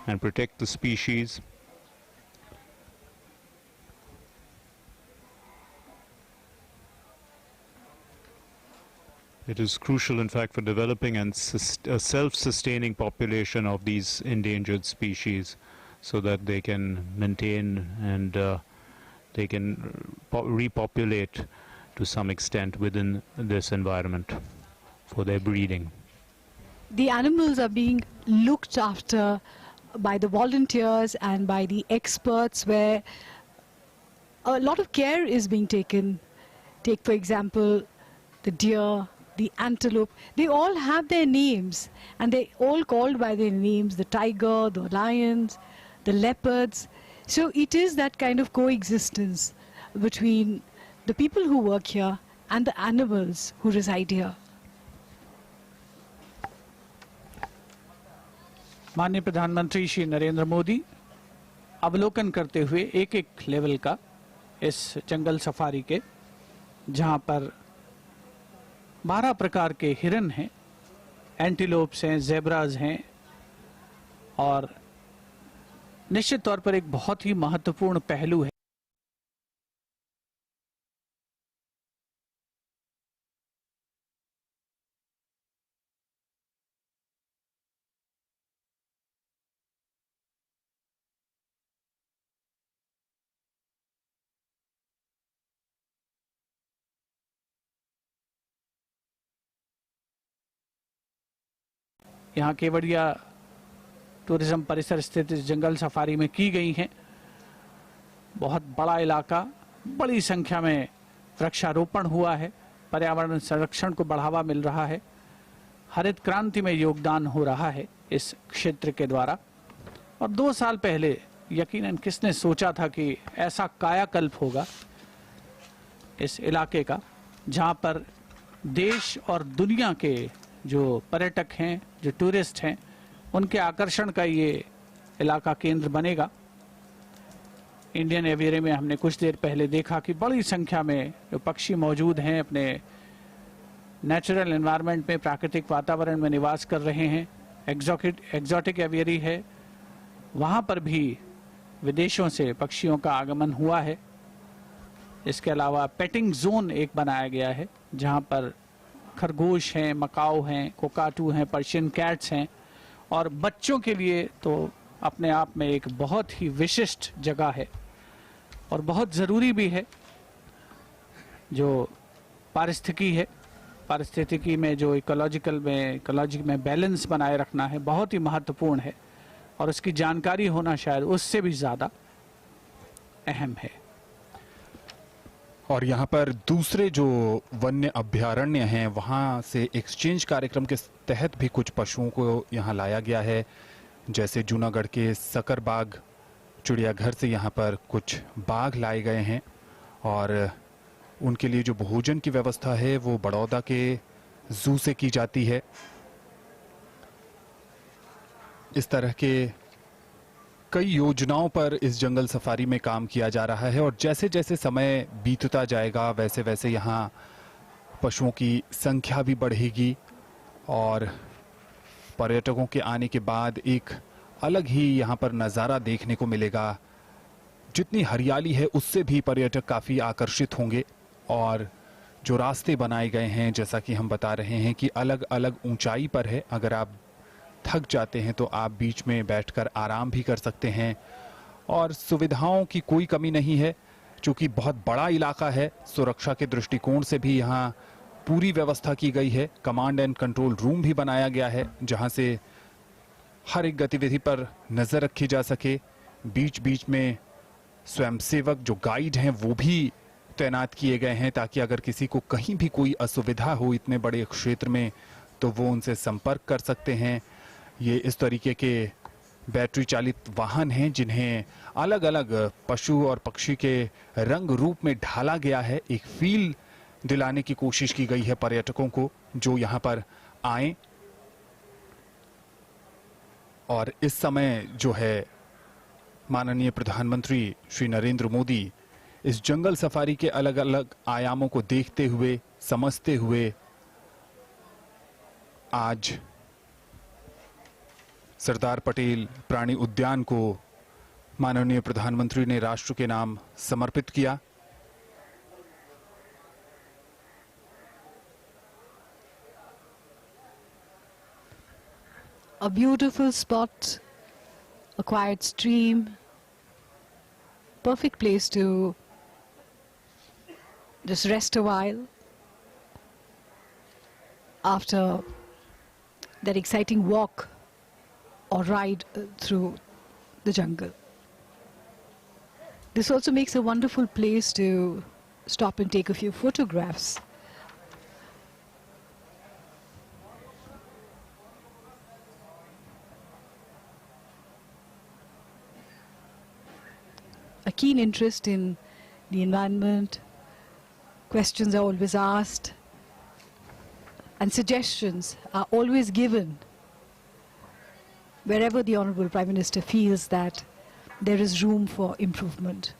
and protect the species. It is crucial, in fact, for developing a self-sustaining population of these endangered species, so that they can maintain and they can repopulate to some extent within this environment for their breeding. The animals are being looked after by the volunteers and by the experts, where a lot of care is being taken. Take, for example, the deer, the antelope. They all have their names, and they're all called by their names: the tiger, the lions, the leopards. So it is that kind of coexistence between the people who work here and the animals who reside here. माननीय प्रधानमंत्री श्री नरेंद्र मोदी अवलोकन करते हुए एक एक level का इस जंगल safari के, जहां पर 12 प्रकार के हिरन हैं, एंटीलोप्स हैं, ज़ेब्राज हैं, और निश्चित तौर पर एक बहुत ही महत्वपूर्ण पहलू है यहाँ केवड़िया टूरिज्म परिसर स्थित इस जंगल सफारी में की गई हैं। बहुत बड़ा इलाका, बड़ी संख्या में वृक्षारोपण हुआ है, पर्यावरण संरक्षण को बढ़ावा मिल रहा है, हरित क्रांति में योगदान हो रहा है इस क्षेत्र के द्वारा। और 2 साल पहले यकीनन किसने सोचा था कि ऐसा कायाकल्प होगा इस इलाके का, जहां पर देश और दुनिया के जो पर्यटक हैं, जो टूरिस्ट हैं, उनके आकर्षण का ये इलाका केंद्र बनेगा। इंडियन एवियरी में हमने कुछ देर पहले देखा कि बड़ी संख्या में जो पक्षी मौजूद हैं, अपने नेचुरल एनवायरनमेंट में, प्राकृतिक वातावरण में निवास कर रहे हैं। एग्जॉटिक एवियरी है, वहाँ पर भी विदेशों से पक्षियों का आगमन हुआ है। इसके अलावा पेटिंग जोन एक बनाया गया है, जहाँ पर खरगोश हैं, मकाऊ हैं, कोकाटू हैं, पर्शियन कैट्स हैं, और बच्चों के लिए तो अपने आप में एक बहुत ही विशिष्ट जगह है और बहुत ज़रूरी भी है। जो पारिस्थितिकी में जो इकोलॉजी में बैलेंस बनाए रखना है, बहुत ही महत्वपूर्ण है, और उसकी जानकारी होना शायद उससे भी ज़्यादा अहम है। और यहाँ पर दूसरे जो वन्य अभ्यारण्य हैं, वहाँ से एक्सचेंज कार्यक्रम के तहत भी कुछ पशुओं को यहाँ लाया गया है। जैसे जूनागढ़ के सकरबाग चिड़ियाघर से यहाँ पर कुछ बाघ लाए गए हैं, और उनके लिए जो भोजन की व्यवस्था है वो बड़ौदा के जू से की जाती है। इस तरह के कई योजनाओं पर इस जंगल सफारी में काम किया जा रहा है, और जैसे जैसे समय बीतता जाएगा वैसे वैसे यहाँ पशुओं की संख्या भी बढ़ेगी और पर्यटकों के आने के बाद एक अलग ही यहाँ पर नज़ारा देखने को मिलेगा। जितनी हरियाली है उससे भी पर्यटक काफ़ी आकर्षित होंगे और जो रास्ते बनाए गए हैं जैसा कि हम बता रहे हैं कि अलग अलग ऊंचाई पर है। अगर आप थक जाते हैं तो आप बीच में बैठकर आराम भी कर सकते हैं और सुविधाओं की कोई कमी नहीं है। चूँकि बहुत बड़ा इलाका है, सुरक्षा के दृष्टिकोण से भी यहाँ पूरी व्यवस्था की गई है। कमांड एंड कंट्रोल रूम भी बनाया गया है जहाँ से हर एक गतिविधि पर नज़र रखी जा सके। बीच बीच में स्वयंसेवक जो गाइड हैं वो भी तैनात किए गए हैं ताकि अगर किसी को कहीं भी कोई असुविधा हो इतने बड़े क्षेत्र में तो वो उनसे संपर्क कर सकते हैं। ये इस तरीके के बैटरी चालित वाहन हैं जिन्हें अलग अलग पशु और पक्षी के रंग रूप में ढाला गया है। एक फील दिलाने की कोशिश की गई है पर्यटकों को जो यहाँ पर आए। और इस समय जो है माननीय प्रधानमंत्री श्री नरेंद्र मोदी इस जंगल सफारी के अलग अलग आयामों को देखते हुए समझते हुए आज सरदार पटेल प्राणी उद्यान को माननीय प्रधानमंत्री ने राष्ट्र के नाम समर्पित किया। A beautiful spot, a quiet stream, perfect place to just rest a while after that exciting walk or ride through the jungle. This also makes a wonderful place to stop and take a few photographs. A keen interest in the environment, questions are always asked, and suggestions are always given wherever the Honorable Prime Minister feels that there is room for improvement.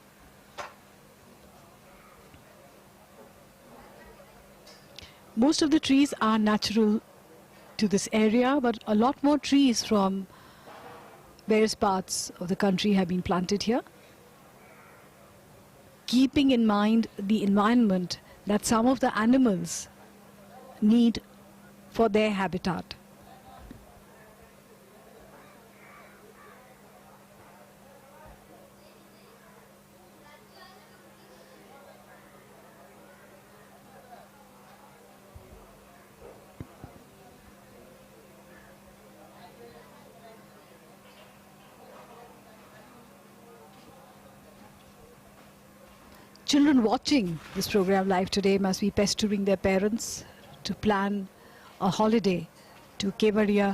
Most of the trees are natural to this area, but a lot more trees from various parts of the country have been planted here, keeping in mind the environment that some of the animals need for their habitat. Children watching this program live today must be pestering their parents to plan a holiday to Kevadia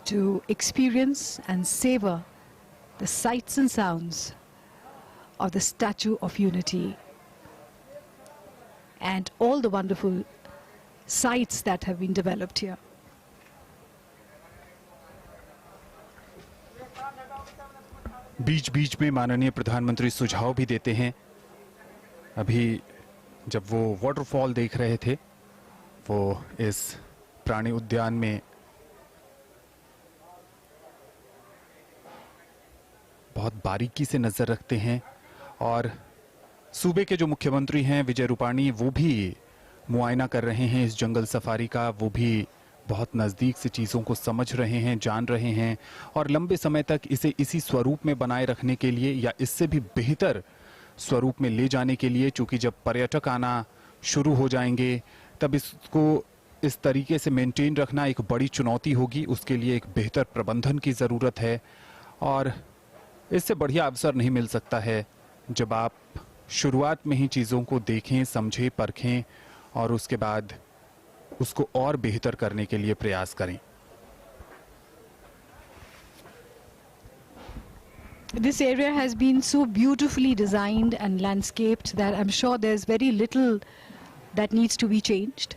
to experience and savor the sights and sounds of the Statue of Unity and all the wonderful sites that have been developed here. बीच बीच में माननीय प्रधानमंत्री सुझाव भी देते हैं। अभी जब वो वाटरफॉल देख रहे थे वो इस प्राणी उद्यान में बहुत बारीकी से नजर रखते हैं और सूबे के जो मुख्यमंत्री हैं विजय रूपाणी वो भी मुआयना कर रहे हैं इस जंगल सफारी का। वो भी बहुत नज़दीक से चीज़ों को समझ रहे हैं, जान रहे हैं और लंबे समय तक इसे इसी स्वरूप में बनाए रखने के लिए या इससे भी बेहतर स्वरूप में ले जाने के लिए, चूंकि जब पर्यटक आना शुरू हो जाएंगे तब इसको इस तरीके से मेंटेन रखना एक बड़ी चुनौती होगी। उसके लिए एक बेहतर प्रबंधन की ज़रूरत है और इससे बढ़िया अवसर नहीं मिल सकता है जब आप शुरुआत में ही चीज़ों को देखें, समझें, परखें और उसके बाद उसको और बेहतर करने के लिए प्रयास करें। This area has been so beautifully designed and landscaped that I'm sure there's very little that needs to be changed.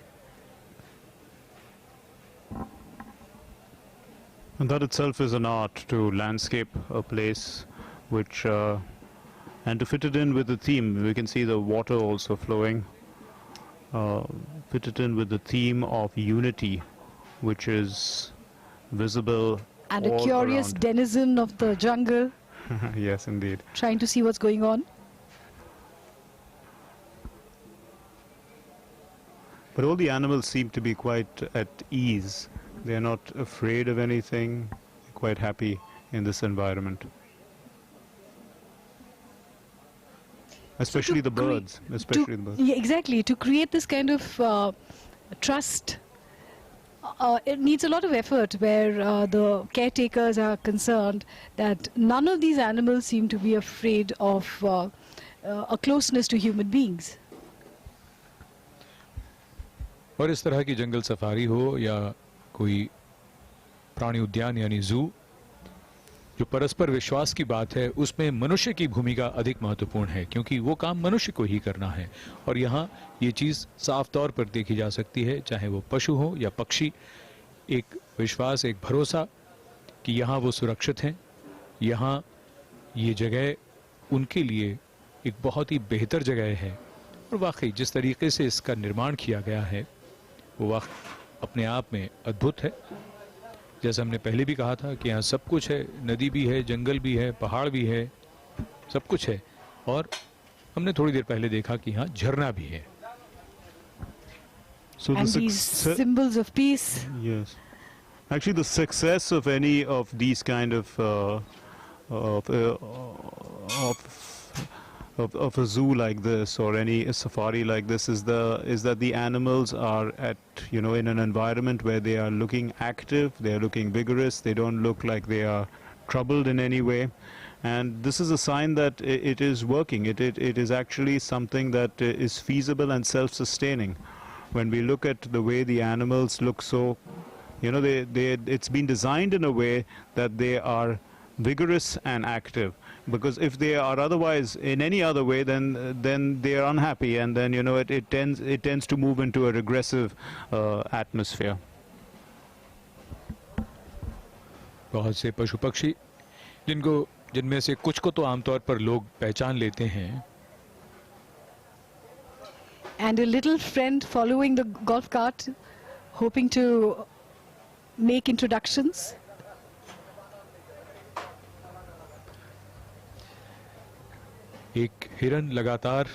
And that itself is an art, to landscape a place which and to fit it in with the theme. We can see the water also flowing fit it in with the theme of unity, which is visible And a all curious around. denizen of the jungle, Yes, indeed. trying to see what's going on. But all the animals seem to be quite at ease. They're not afraid of anything, quite happy in this environment. Especially the birds. Especially the birds. Yeah, exactly. To create this kind of trust, it needs a lot of effort where the caretakers are concerned that none of these animals seem to be afraid of a closeness to human beings. और इस तरह की जंगल safari हो या कोई प्राणी उद्यान यानी जू, जो परस्पर विश्वास की बात है, उसमें मनुष्य की भूमिका अधिक महत्वपूर्ण है, क्योंकि वो काम मनुष्य को ही करना है। और यहाँ ये चीज़ साफ तौर पर देखी जा सकती है, चाहे वो पशु हो या पक्षी, एक विश्वास, एक भरोसा कि यहाँ वो सुरक्षित हैं, यहाँ ये जगह उनके लिए एक बहुत ही बेहतर जगह है। और वाकई जिस तरीके से इसका निर्माण किया गया है वो वाकई अपने आप में अद्भुत है। जैसे हमने पहले भी कहा था कि यहाँ सब कुछ है, नदी भी है, जंगल भी है, पहाड़ भी है, सब कुछ है। और हमने थोड़ी देर पहले देखा कि यहाँ झरना भी है। So And the these success, symbols of peace. yes, actually the success of any of these kind of of a zoo like this or any safari like this is that the animals are at, you know, in an environment where they are looking active, they are looking vigorous, they don't look like they are troubled in any way. And this is a sign that it is working. It is actually something that is feasible and self-sustaining. When we look at the way the animals look, so, you know, it's been designed in a way that they are vigorous and active. Because if they are otherwise in any other way, then they are unhappy, and then, you know, it tends to move into a regressive atmosphere. बहुत से पशु पक्षी जिनमें से कुछ को तो आमतौर पर लोग पहचान लेते हैं। And a little friend following the golf cart, hoping to make introductions. एक हिरन लगातार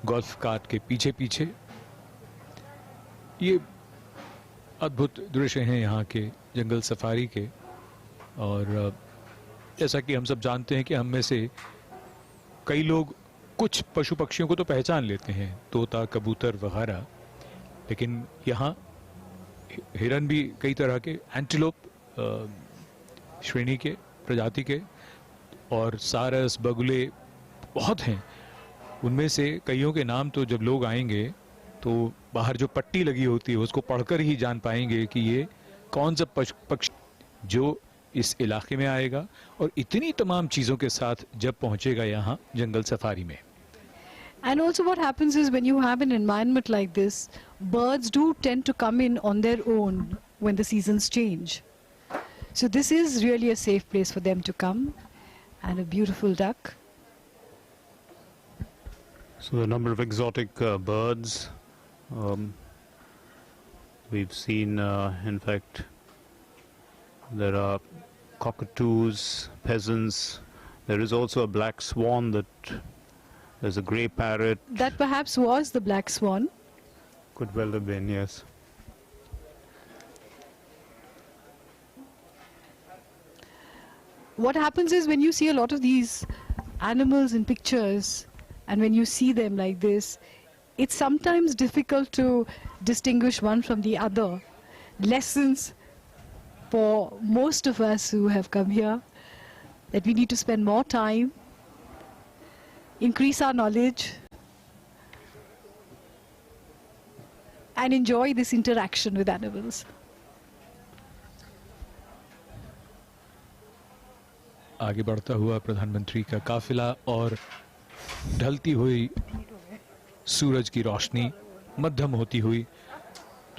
गोल्फ कार्ट के पीछे पीछे। ये अद्भुत दृश्य हैं यहाँ के जंगल सफारी के। और जैसा कि हम सब जानते हैं कि हम में से कई लोग कुछ पशु पक्षियों को तो पहचान लेते हैं, तोता, कबूतर वगैरह, लेकिन यहाँ हिरन भी कई तरह के, एंटीलोप श्रेणी के, प्रजाति के, और सारस, बगुले बहुत हैं। उनमें से कईयों के नाम तो जब लोग आएंगे तो बाहर जो पट्टी लगी होती है उसको पढ़कर ही जान पाएंगे कि ये कौन सा पक्षी जो इस इलाके में आएगा और इतनी तमाम चीज़ों के साथ जब पहुंचेगा यहाँ जंगल सफारी में। And also what happens is when you have an environment like this, birds do tend to come in on their own when the seasons change. So this is really a safe place for them to come, and a beautiful duck. So the number of exotic birds, we've seen, in fact, there are cockatoos, pheasants. There is also a black swan. There's a grey parrot. That perhaps was the black swan. Could well have been, yes. What happens is when you see a lot of these animals in pictures, and when you see them like this, it's sometimes difficult to distinguish one from the other. Lessons for most of us who have come here, that we need to spend more time, increase our knowledge, and enjoy this interaction with animals. आगे बढ़ता हुआ प्रधानमंत्री का काफिला और ढलती हुई सूरज की रोशनी मध्यम होती हुई,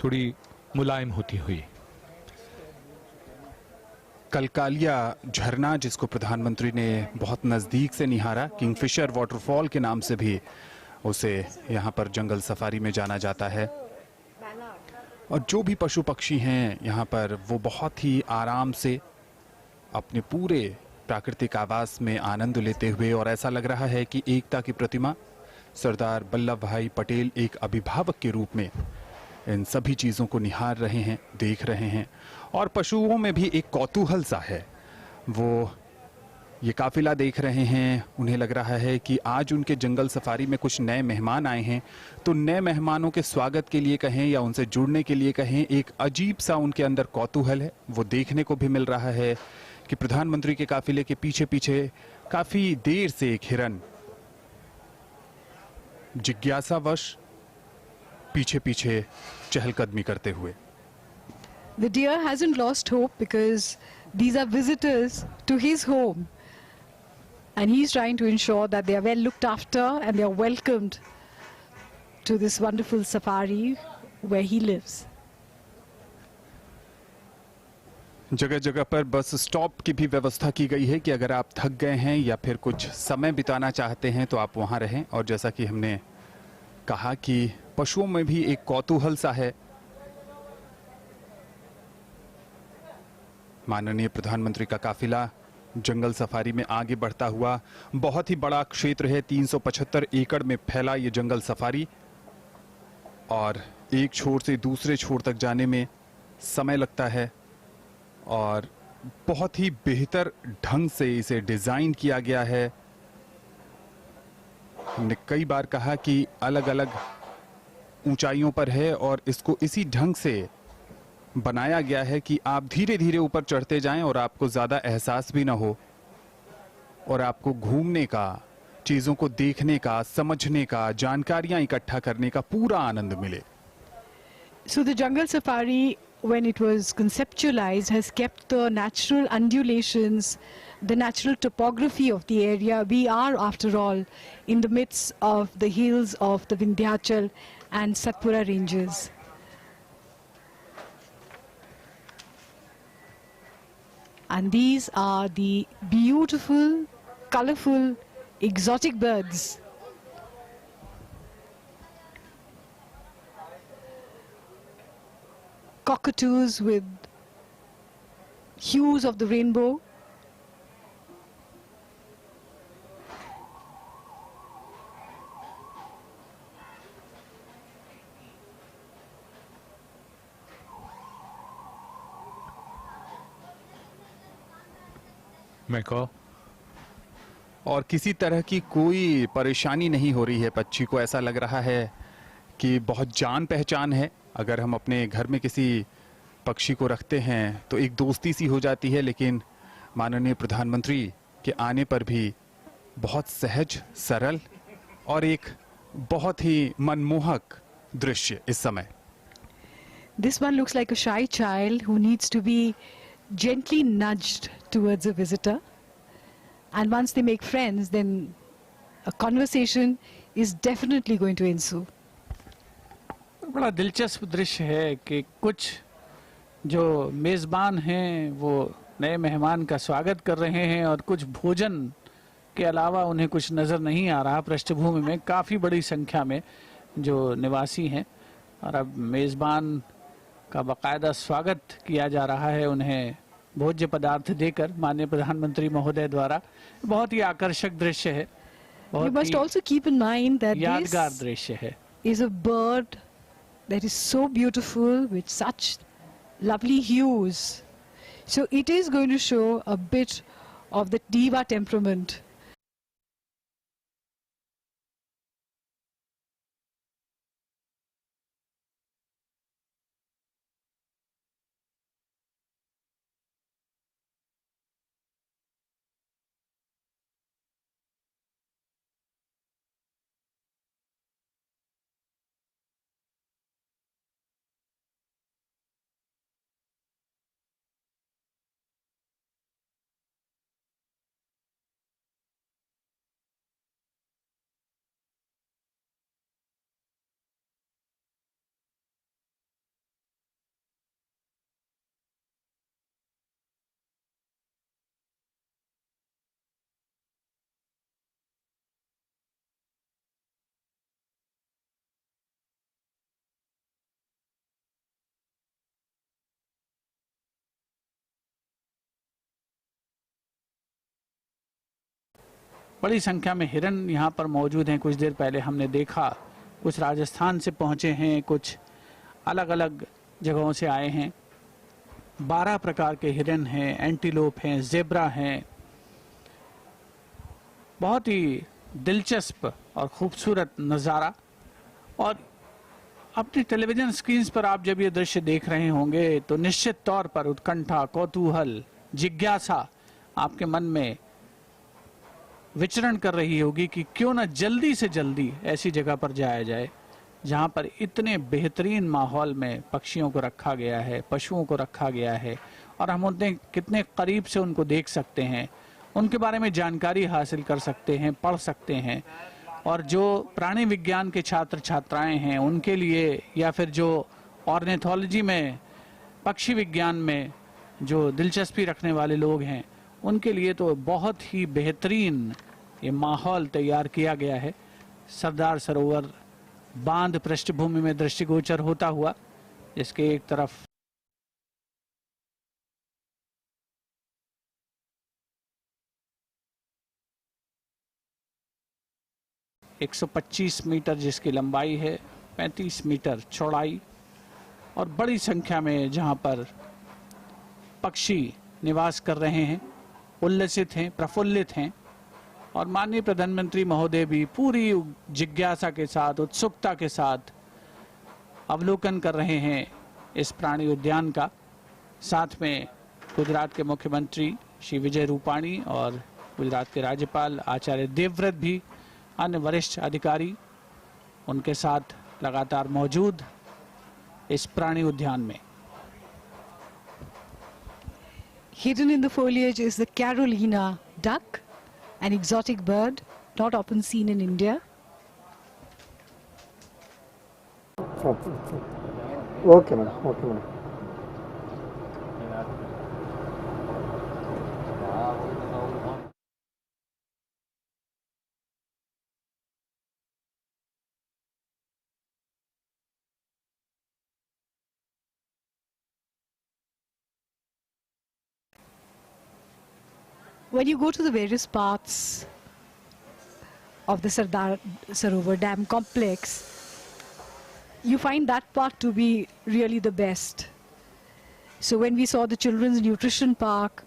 थोड़ी मुलायम होती हुई। कलकालिया झरना, जिसको प्रधानमंत्री ने बहुत नज़दीक से निहारा, किंगफिशर वाटरफॉल के नाम से भी उसे यहाँ पर जंगल सफारी में जाना जाता है। और जो भी पशु पक्षी हैं यहाँ पर, वो बहुत ही आराम से अपने पूरे प्राकृतिक आवास में आनंद लेते हुए, और ऐसा लग रहा है कि एकता की प्रतिमा सरदार वल्लभ भाई पटेल एक अभिभावक के रूप में इन सभी चीज़ों को निहार रहे हैं, देख रहे हैं। और पशुओं में भी एक कौतूहल सा है, वो ये काफिला देख रहे हैं। उन्हें लग रहा है कि आज उनके जंगल सफारी में कुछ नए मेहमान आए हैं, तो नए मेहमानों के स्वागत के लिए कहें या उनसे जुड़ने के लिए कहें, एक अजीब सा उनके अंदर कौतूहल है। वो देखने को भी मिल रहा है कि प्रधानमंत्री के काफिले के पीछे पीछे काफी देर से एक हिरन जिज्ञासावश पीछे पीछे चहलकदमी करते हुए। The deer hasn't lost hope because these are visitors to his home. And he's trying to ensure that they are well looked after and they are welcomed to this wonderful safari where he lives. जगह जगह पर bus stop की भी व्यवस्था की गई है कि अगर आप थक गए हैं या फिर कुछ समय बिताना चाहते हैं तो आप वहां रहें। और जैसा कि हमने कहा कि पशुओं में भी एक कौतूहल सा है। माननीय प्रधानमंत्री का काफिला जंगल सफारी में आगे बढ़ता हुआ, बहुत ही बड़ा क्षेत्र है, 375 एकड़ में फैला ये जंगल सफारी, और एक छोर से दूसरे छोर तक जाने में समय लगता है। और बहुत ही बेहतर ढंग से इसे डिजाइन किया गया है। हमने कई बार कहा कि अलग अलग ऊंचाइयों पर है और इसको इसी ढंग से बनाया गया है कि आप धीरे धीरे ऊपर चढ़ते जाएं और आपको ज्यादा एहसास भी ना हो, और आपको घूमने का, चीजों को देखने का, समझने का, जानकारियां इकट्ठा करने का पूरा आनंद मिले। So the jungle safari, when it was conceptualized, has kept the natural undulations, the natural topography of the area. We are, after all, in the midst of the hills of the Vindhyachal and Satpura ranges. And these are the beautiful, colorful, exotic birds. Cockatoos with hues of the rainbow. Macron. और किसी तरह की कोई परेशानी नहीं हो रही है पक्षी को। ऐसा लग रहा है कि बहुत जान पहचान है। अगर हम अपने घर में किसी पक्षी को रखते हैं तो एक दोस्ती सी हो जाती है, लेकिन माननीय प्रधानमंत्री के आने पर भी बहुत सहज, सरल और एक बहुत ही मनमोहक दृश्य इस समय। This one looks like a shy child who needs to be gently nudged towards a visitor. And once they make friends, then a conversation is definitely going to ensue. बड़ा दिलचस्प दृश्य है कि कुछ जो मेज़बान हैं वो नए मेहमान का स्वागत कर रहे हैं और कुछ भोजन के अलावा उन्हें कुछ नज़र नहीं आ रहा। पृष्ठभूमि में काफ़ी बड़ी संख्या में जो निवासी हैं और अब मेज़बान का बाकायदा स्वागत किया जा रहा है उन्हें भोज्य पदार्थ देकर माननीय प्रधानमंत्री महोदय द्वारा। बहुत ही आकर्षक दृश्य है, You बहुत must he also keep in mind that यादगार this दृश्य है। is a bird that is so beautiful with such lovely hues. So it is going to show a bit of the diva temperament. बड़ी संख्या में हिरन यहाँ पर मौजूद हैं। कुछ देर पहले हमने देखा, कुछ राजस्थान से पहुँचे हैं, कुछ अलग अलग जगहों से आए हैं। 12 प्रकार के हिरन हैं, एंटीलोप हैं, ज़ेब्रा हैं। बहुत ही दिलचस्प और खूबसूरत नज़ारा। और अपनी टेलीविज़न स्क्रीन्स पर आप जब ये दृश्य देख रहे होंगे तो निश्चित तौर पर उत्कंठा, कौतूहल, जिज्ञासा आपके मन में विचरण कर रही होगी कि क्यों न जल्दी से जल्दी ऐसी जगह पर जाया जाए जहां पर इतने बेहतरीन माहौल में पक्षियों को रखा गया है, पशुओं को रखा गया है, और हम उन्हें कितने करीब से उनको देख सकते हैं, उनके बारे में जानकारी हासिल कर सकते हैं, पढ़ सकते हैं। और जो प्राणी विज्ञान के छात्र छात्राएं हैं उनके लिए, या फिर जो ऑर्निथोलॉजी में, पक्षी विज्ञान में जो दिलचस्पी रखने वाले लोग हैं, उनके लिए तो बहुत ही बेहतरीन ये माहौल तैयार किया गया है। सरदार सरोवर बांध पृष्ठभूमि में दृष्टिगोचर होता हुआ, जिसके एक तरफ एक 125 मीटर जिसकी लंबाई है, 35 मीटर चौड़ाई, और बड़ी संख्या में जहां पर पक्षी निवास कर रहे हैं, उल्लसित हैं, प्रफुल्लित हैं। और माननीय प्रधानमंत्री महोदय भी पूरी जिज्ञासा के साथ, उत्सुकता के साथ अवलोकन कर रहे हैं इस प्राणी उद्यान का। साथ में गुजरात के मुख्यमंत्री श्री विजय रूपाणी और गुजरात के राज्यपाल आचार्य देवव्रत भी, अन्य वरिष्ठ अधिकारी उनके साथ लगातार मौजूद इस प्राणी उद्यान में। Hidden in the foliage is the Carolina duck, an exotic bird not often seen in India. Okay, madam. Okay, madam. When you go to the various parts of the Sardar Sarovar Dam complex, you find that part to be really the best. So when we saw the children's nutrition park,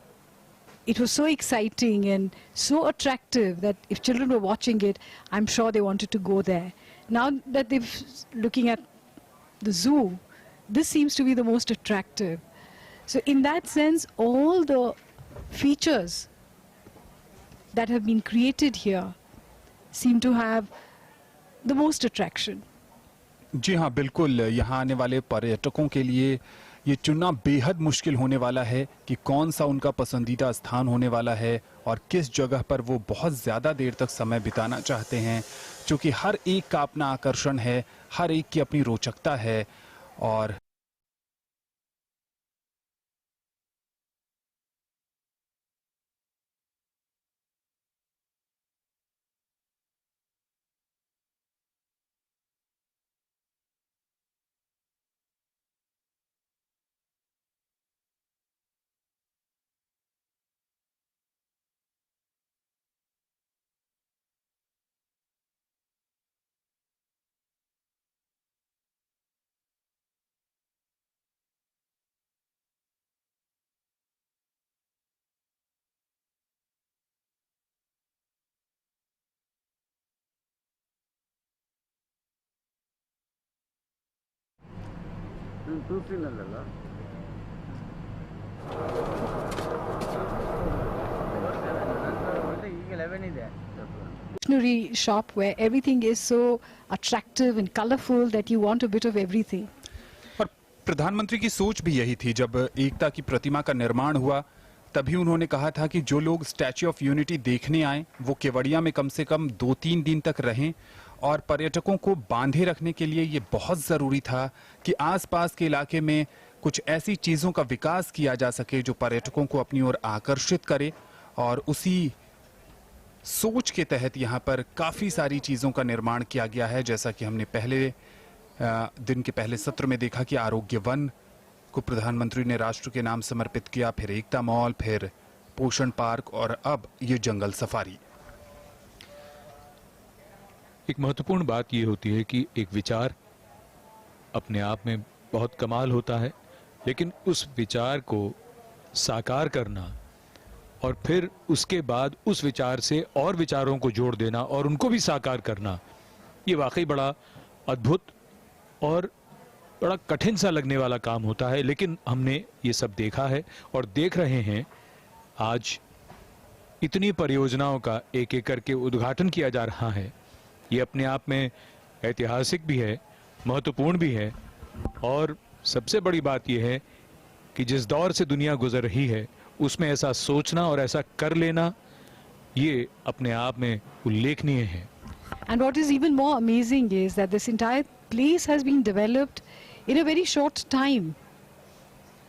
it was so exciting and so attractive that if children were watching it, I'm sure they wanted to go there. Now that they're looking at the zoo, this seems to be the most attractive. So in that sense, all the features that have been created here seem to have the most attraction. जी हाँ, बिल्कुल। यहाँ आने वाले पर्यटकों के लिए ये चुनना बेहद मुश्किल होने वाला है कि कौन सा उनका पसंदीदा स्थान होने वाला है और किस जगह पर वो बहुत ज़्यादा देर तक समय बिताना चाहते हैं, क्योंकि हर एक का अपना आकर्षण है, हर एक की अपनी रोचकता है। और Stationery shop where everything is so attractive and colorful that you want a bit of everything. और प्रधानमंत्री की सोच भी यही थी। जब एकता की प्रतिमा का निर्माण हुआ तभी उन्होंने कहा था कि जो लोग स्टैच्यू ऑफ यूनिटी देखने आए वो केवड़िया में कम से कम 2-3 दिन तक रहें, और पर्यटकों को बांधे रखने के लिए ये बहुत ज़रूरी था कि आसपास के इलाके में कुछ ऐसी चीज़ों का विकास किया जा सके जो पर्यटकों को अपनी ओर आकर्षित करे। और उसी सोच के तहत यहाँ पर काफ़ी सारी चीज़ों का निर्माण किया गया है। जैसा कि हमने पहले दिन के पहले सत्र में देखा कि आरोग्य वन को प्रधानमंत्री ने राष्ट्र के नाम समर्पित किया, फिर एकता मॉल, फिर पोषण पार्क और अब ये जंगल सफारी। एक महत्वपूर्ण बात ये होती है कि एक विचार अपने आप में बहुत कमाल होता है, लेकिन उस विचार को साकार करना और फिर उसके बाद उस विचार से और विचारों को जोड़ देना और उनको भी साकार करना, ये वाकई बड़ा अद्भुत और बड़ा कठिन सा लगने वाला काम होता है। लेकिन हमने ये सब देखा है और देख रहे हैं। आज इतनी परियोजनाओं का एक एक करके उद्घाटन किया जा रहा है। ये अपने आप में ऐतिहासिक भी है, महत्वपूर्ण भी है, और सबसे बड़ी बात यह है कि जिस दौर से दुनिया गुजर रही है उसमें ऐसा सोचना और ऐसा कर लेना, ये अपने आप में उल्लेखनीय है। And what is even more amazing is that this entire place has been developed in a very short time.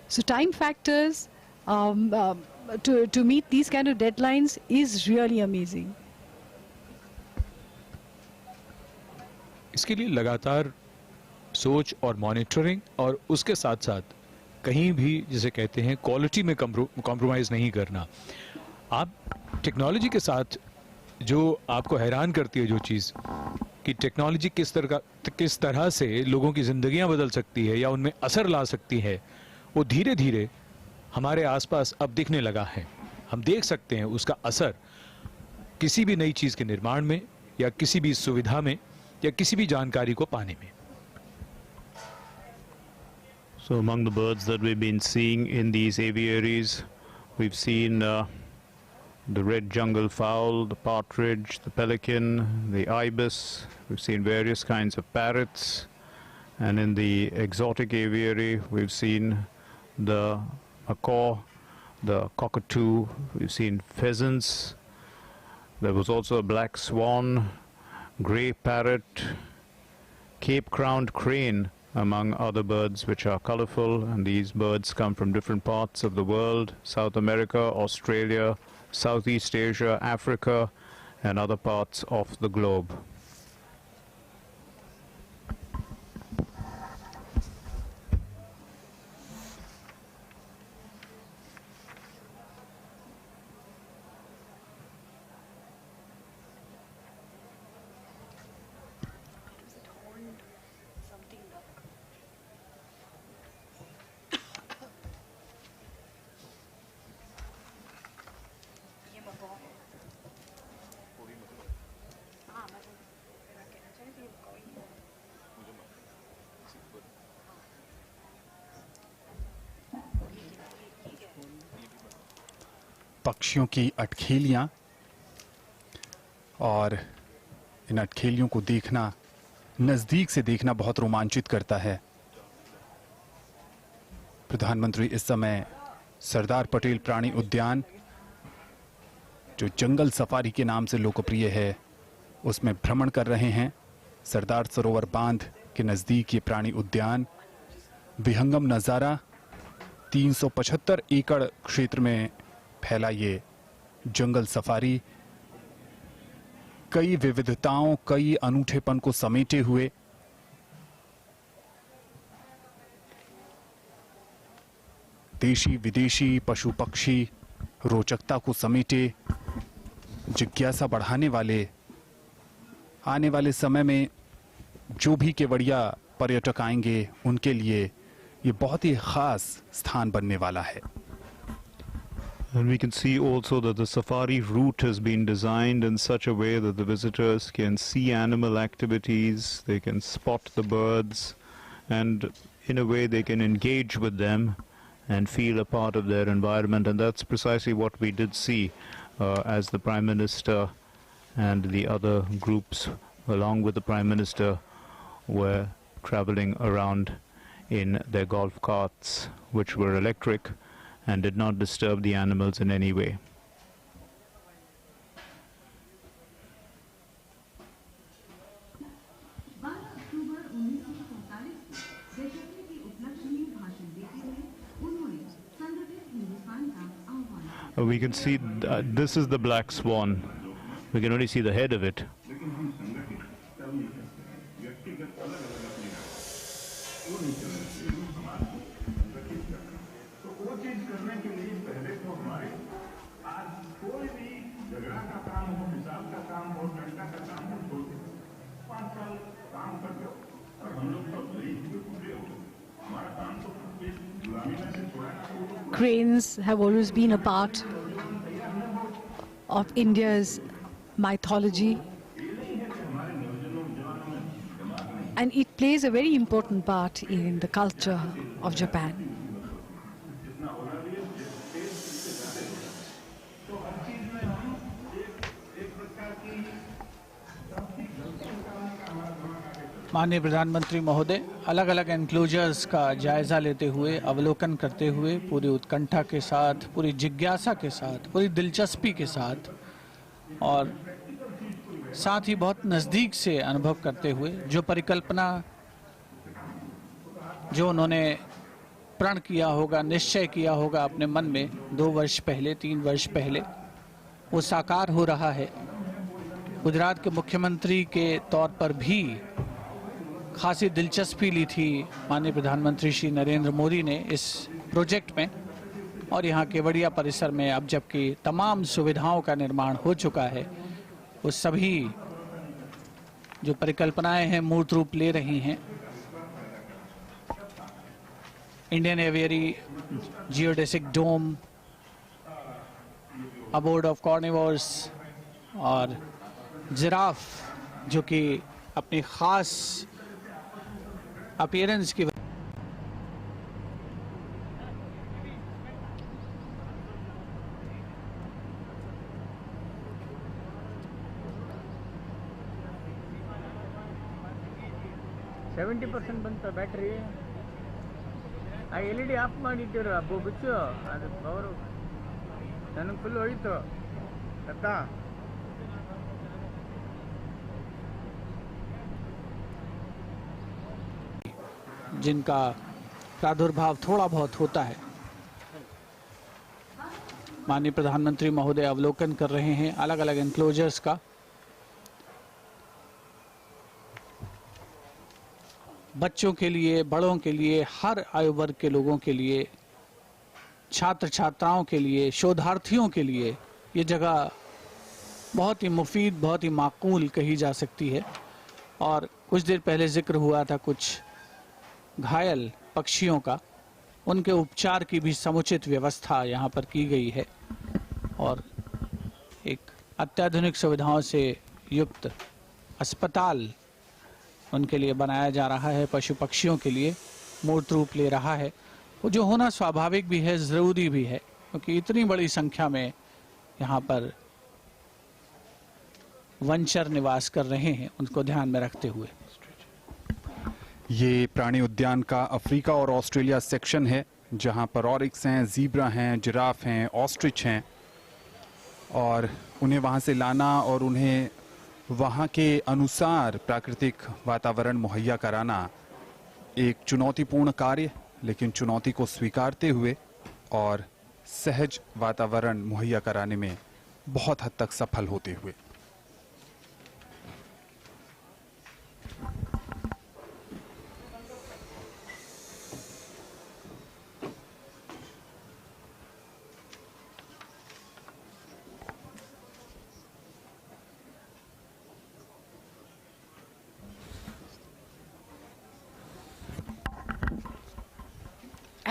So time factors to meet these kind of deadlines is really amazing. इसके लिए लगातार सोच और monitoring और उसके साथ साथ कहीं भी जिसे कहते हैं क्वालिटी में कॉम्प्रोमाइज नहीं करना। आप टेक्नोलॉजी के साथ जो आपको हैरान करती है जो चीज़ कि टेक्नोलॉजी किस तरह से लोगों की ज़िंदगियां बदल सकती है या उनमें असर ला सकती है, वो धीरे धीरे हमारे आसपास अब दिखने लगा है। हम देख सकते हैं उसका असर किसी भी नई चीज़ के निर्माण में या किसी भी सुविधा में या किसी भी जानकारी को पाने में। So among the birds that we've been seeing in these aviaries, we've seen the red jungle fowl, the partridge, the pelican, the ibis. We've seen various kinds of parrots, and in the exotic aviary we've seen the macaw, the cockatoo, we've seen pheasants. There was also a black swan, grey parrot, Cape-crowned crane, among other birds which are colorful. And these birds come from different parts of the world: South America, Australia, Southeast Asia, Africa, and other parts of the globe. पक्षियों की अटखेलियां, और इन अटखेलियों को देखना, नजदीक से देखना बहुत रोमांचित करता है। प्रधानमंत्री इस समय सरदार पटेल प्राणी उद्यान, जो जंगल सफारी के नाम से लोकप्रिय है, उसमें भ्रमण कर रहे हैं। सरदार सरोवर बांध के नजदीक ये प्राणी उद्यान, विहंगम नज़ारा, 375 एकड़ क्षेत्र में फैला ये जंगल सफारी, कई विविधताओं, कई अनूठेपन को समेटे हुए। देशी विदेशी पशु पक्षी रोचकता को समेटे, जिज्ञासा बढ़ाने वाले, आने वाले समय में जो भी केवड़िया पर्यटक आएंगे उनके लिए ये बहुत ही खास स्थान बनने वाला है। And we can see also that the safari route has been designed in such a way that the visitors can see animal activities, they can spot the birds, and in a way they can engage with them and feel a part of their environment. And that's precisely what we did see as the Prime Minister and the other groups along with the Prime Minister were traveling around in their golf carts, which were electric and did not disturb the animals in any way. We can see this is the black swan. We can only see the head of it. Cranes have always been a part of India's mythology, and it plays a very important part in the culture of Japan. माननीय प्रधानमंत्री महोदय अलग अलग enclosures का जायजा लेते हुए, अवलोकन करते हुए, पूरी उत्कंठा के साथ, पूरी जिज्ञासा के साथ, पूरी दिलचस्पी के साथ और साथ ही बहुत नज़दीक से अनुभव करते हुए जो परिकल्पना, जो उन्होंने प्रण किया होगा, निश्चय किया होगा अपने मन में 2 वर्ष पहले, 3 वर्ष पहले, वो साकार हो रहा है। गुजरात के मुख्यमंत्री के तौर पर भी खासी दिलचस्पी ली थी माननीय प्रधानमंत्री श्री नरेंद्र मोदी ने इस प्रोजेक्ट में, और यहाँ केवड़िया परिसर में अब जबकि तमाम सुविधाओं का निर्माण हो चुका है, वो सभी जो परिकल्पनाएं हैं मूर्त रूप ले रही हैं। Indian aviary geodesic dome, abode of carnivores और जिराफ जो कि अपनी खास अपीयरेंस की ಬಂತ ಬ್ಯಾಟ್ರಿ ಆ LED ಆಫ್ ಮಾಡಿಟ್ಟಿರು ಅಬ್ಬು ಬಿಚ್ಚು ಅದು ಪವರ್ ನನಗೆ ಫುಲ್ ಹೋಯ್ತು ಅಕ್ಕ जिनका प्रादुर्भाव थोड़ा बहुत होता है। माननीय प्रधानमंत्री महोदय अवलोकन कर रहे हैं अलग अलग एनक्लोजर्स का। बच्चों के लिए, बड़ों के लिए, हर आयु वर्ग के लोगों के लिए, छात्र छात्राओं के लिए, शोधार्थियों के लिए ये जगह बहुत ही मुफीद, बहुत ही माकूल कही जा सकती है। और कुछ देर पहले जिक्र हुआ था कुछ घायल पक्षियों का, उनके उपचार की भी समुचित व्यवस्था यहाँ पर की गई है और एक अत्याधुनिक सुविधाओं से युक्त अस्पताल उनके लिए बनाया जा रहा है, पशु पक्षियों के लिए मूर्त रूप ले रहा है, वो जो होना स्वाभाविक भी है, ज़रूरी भी है, क्योंकि इतनी बड़ी संख्या में यहाँ पर वनचर निवास कर रहे हैं, उनको ध्यान में रखते हुए। ये प्राणी उद्यान का अफ्रीका और ऑस्ट्रेलिया सेक्शन है, जहां पर ऑरिक्स हैं, ज़ीब्रा हैं, जिराफ हैं, ऑस्ट्रिच हैं, और उन्हें वहां से लाना और उन्हें वहां के अनुसार प्राकृतिक वातावरण मुहैया कराना एक चुनौतीपूर्ण कार्य, लेकिन चुनौती को स्वीकारते हुए और सहज वातावरण मुहैया कराने में बहुत हद तक सफल होते हुए।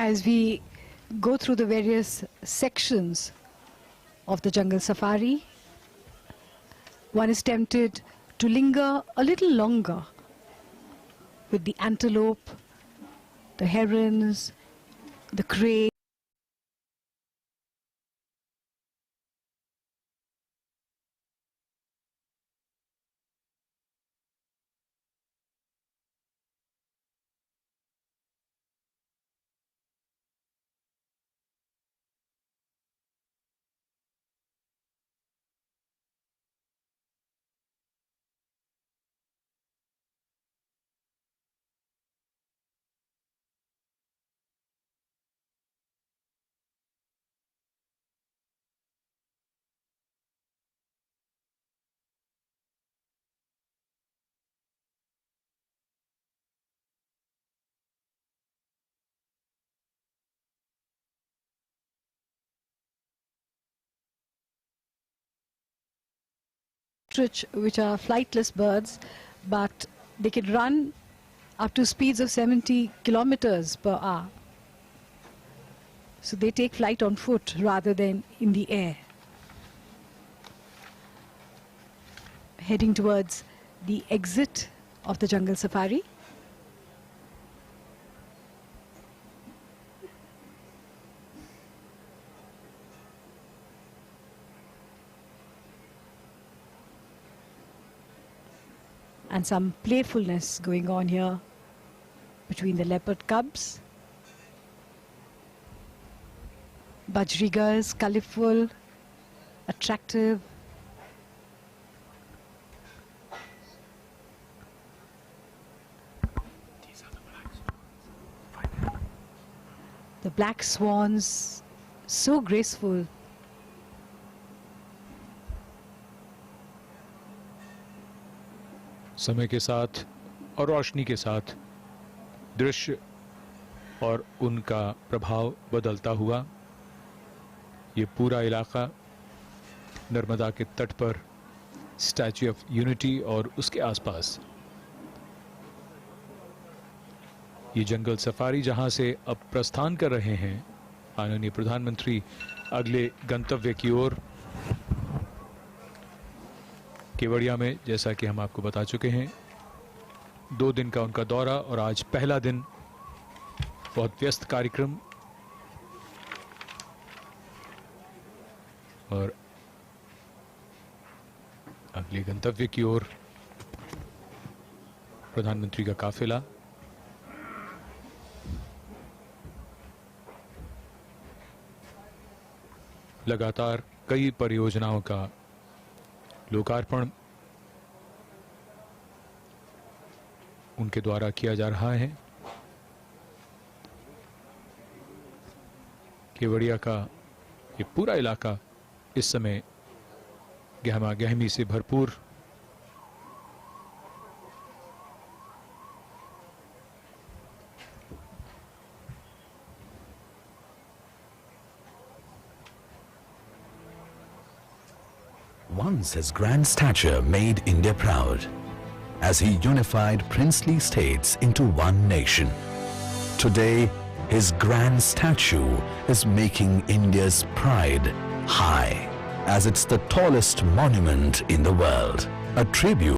As we go through the various sections of the jungle safari, one is tempted to linger a little longer with the antelope, the herons, the crane. Which are flightless birds, but They can run up to speeds of 70 kilometers per hour. So they take flight on foot rather than in the air. Heading towards the exit of the jungle safari. And some playfulness going on here between the leopard cubs. Bajrigas, colorful, attractive. The black swans, so graceful. समय के साथ और रोशनी के साथ दृश्य और उनका प्रभाव बदलता हुआ ये पूरा इलाका नर्मदा के तट पर स्टैच्यू ऑफ यूनिटी और उसके आसपास ये जंगल सफारी जहां से अब प्रस्थान कर रहे हैं माननीय प्रधानमंत्री अगले गंतव्य की ओर केवड़िया में, जैसा कि हम आपको बता चुके हैं 2 दिन का उनका दौरा और आज पहला दिन, बहुत व्यस्त कार्यक्रम और अगले गंतव्य की ओर प्रधानमंत्री का काफिला। लगातार कई परियोजनाओं का लोकार्पण उनके द्वारा किया जा रहा है। केवड़िया का ये पूरा इलाका इस समय गहमा गहमी से भरपूर Once his grand stature made India proud, as he unified princely states into one nation. Today, his grand statue is making India's pride high, as it's the tallest monument in the world, a tribute